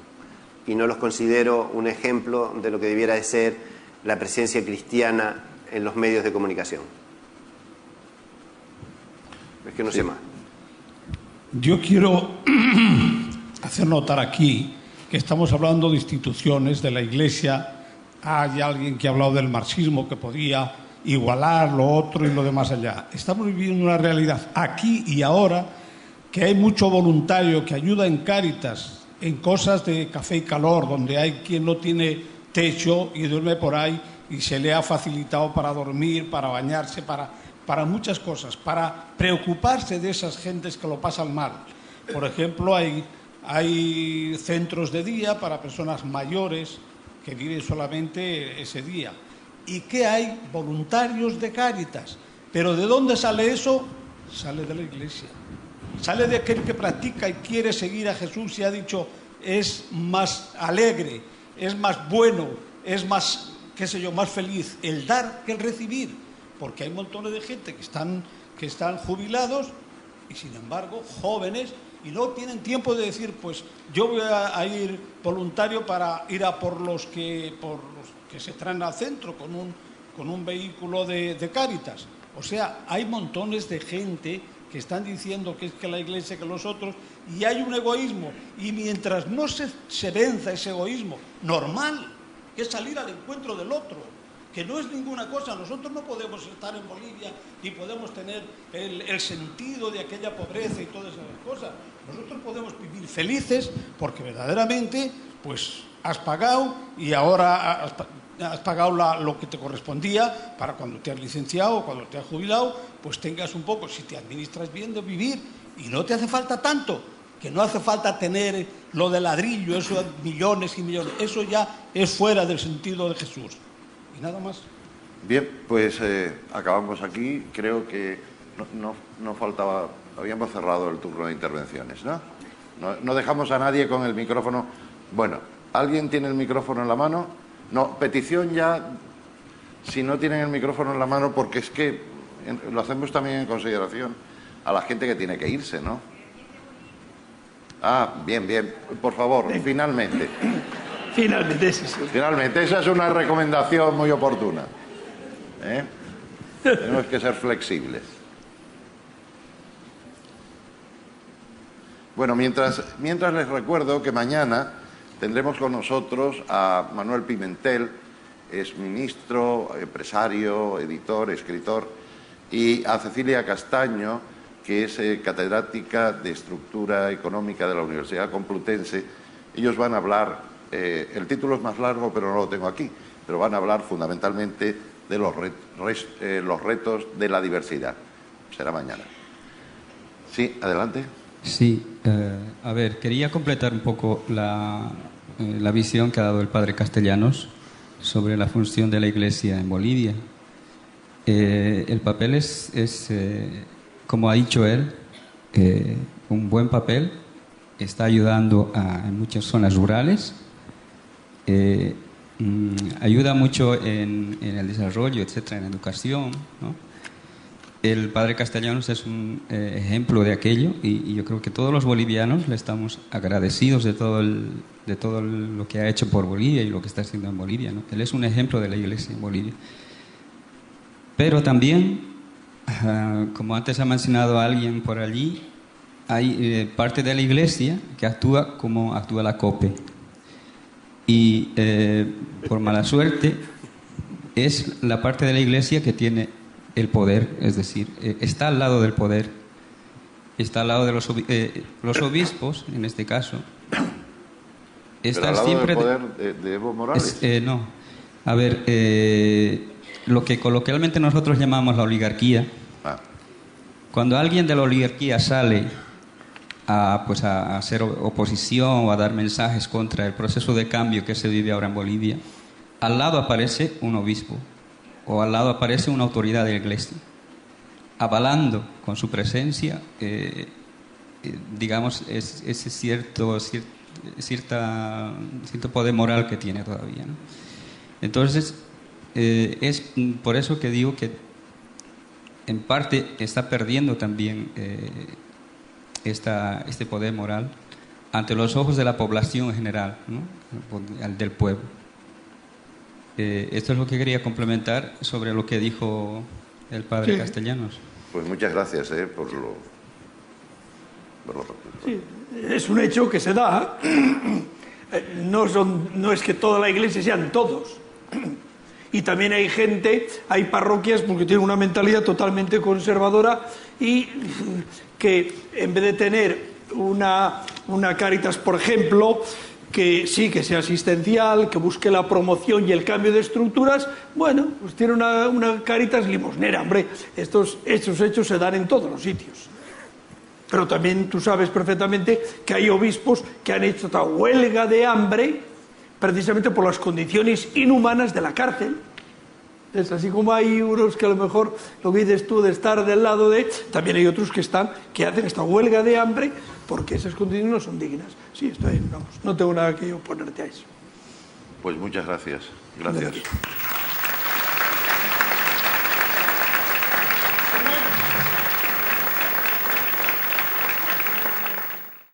y no los considero un ejemplo de lo que debiera de ser la presencia cristiana en los medios de comunicación. Es que no sé más. Yo quiero hacer notar aquí que estamos hablando de instituciones de la Iglesia. Hay alguien que ha hablado del marxismo, que podía igualar lo otro y lo demás allá. Estamos viviendo una realidad aquí y ahora que hay mucho voluntario que ayuda en Cáritas, en cosas de café y calor, donde hay quien no tiene techo y duerme por ahí y se le ha facilitado para dormir, para bañarse, para muchas cosas, para preocuparse de esas gentes que lo pasan mal. Por ejemplo, hay centros de día para personas mayores que viven solamente ese día. ¿Y qué hay? Voluntarios de Cáritas. ¿Pero de dónde sale eso? Sale de la Iglesia. Sale de aquel que practica y quiere seguir a Jesús y ha dicho, es más alegre, es más bueno, es más, qué sé yo, más feliz el dar que el recibir. Porque hay montones de gente que están jubilados y sin embargo jóvenes y no tienen tiempo de decir, pues yo voy a ir voluntario para ir a por los que se traen al centro con un vehículo de Cáritas. O sea, hay montones de gente que están diciendo que es que la Iglesia, que los otros, y hay un egoísmo. Y mientras no se venza ese egoísmo normal, que es salir al encuentro del otro, que no es ninguna cosa. Nosotros no podemos estar en Bolivia y podemos tener el sentido de aquella pobreza y todas esas cosas. Nosotros podemos vivir felices porque verdaderamente pues has pagado y ahora has pagado lo que te correspondía para cuando te has licenciado o cuando te has jubilado, pues tengas un poco, si te administras bien, de vivir. Y no te hace falta tanto, que no hace falta tener lo de ladrillo, eso millones y millones. Eso ya es fuera del sentido de Jesús. Y nada más. Bien, pues acabamos aquí. Creo que no faltaba, habíamos cerrado el turno de intervenciones, ¿no? No dejamos a nadie con el micrófono. Bueno, ¿alguien tiene el micrófono en la mano? No, petición ya, si no tienen el micrófono en la mano, porque es que lo hacemos también en consideración a la gente que tiene que irse, ¿no? Ah, bien, bien. Por favor, finalmente. Finalmente, esa es una recomendación muy oportuna. Tenemos que ser flexibles. Bueno, mientras les recuerdo que mañana tendremos con nosotros a Manuel Pimentel, es ministro, empresario, editor, escritor, y a Cecilia Castaño, que es catedrática de Estructura Económica de la Universidad Complutense. Ellos van a hablar, el título es más largo, pero no lo tengo aquí, pero van a hablar fundamentalmente de los retos de la diversidad. Será mañana. Sí, adelante. Sí, a ver, quería completar un poco la visión que ha dado el padre Castellanos sobre la función de la Iglesia en Bolivia. El papel es como ha dicho él, un buen papel. Está ayudando en muchas zonas rurales, ayuda mucho en el desarrollo, etcétera, en la educación, ¿no? El padre Castellanos es un ejemplo de aquello y yo creo que todos los bolivianos le estamos agradecidos de todo lo que ha hecho por Bolivia y lo que está haciendo en Bolivia, ¿no? Él es un ejemplo de la Iglesia en Bolivia. Pero también, como antes ha mencionado alguien por allí, hay parte de la Iglesia que actúa como actúa la COPE. Y por mala suerte es la parte de la Iglesia que tiene el poder, es decir, está al lado del poder, está al lado de los obispos, en este caso. ¿Pero al lado siempre del poder de Evo Morales? No. A ver, lo que coloquialmente nosotros llamamos la oligarquía, cuando alguien de la oligarquía sale a hacer oposición o a dar mensajes contra el proceso de cambio que se vive ahora en Bolivia, al lado aparece un obispo o al lado aparece una autoridad de la Iglesia, avalando con su presencia, digamos, ese cierto poder moral que tiene todavía, ¿no? Entonces, es por eso que digo que en parte está perdiendo también este poder moral ante los ojos de la población en general, ¿no? Del pueblo. Esto es lo que quería complementar sobre lo que dijo el padre Castellanos. Pues muchas gracias por lo... Sí, es un hecho que se da. No es que toda la Iglesia sean todos. Y también hay gente, hay parroquias porque tienen una mentalidad totalmente conservadora y que en vez de tener una Cáritas, por ejemplo, que sí, que sea asistencial, que busque la promoción y el cambio de estructuras, bueno, pues tiene una Cáritas limosnera. Hombre, estos hechos se dan en todos los sitios. Pero también tú sabes perfectamente que hay obispos que han hecho esta huelga de hambre precisamente por las condiciones inhumanas de la cárcel. Es así como hay unos que a lo mejor lo dices tú de estar del lado de... También hay otros que hacen esta huelga de hambre porque esas condiciones no son dignas. Sí, no tengo nada que oponerte a eso. Pues muchas gracias. Gracias.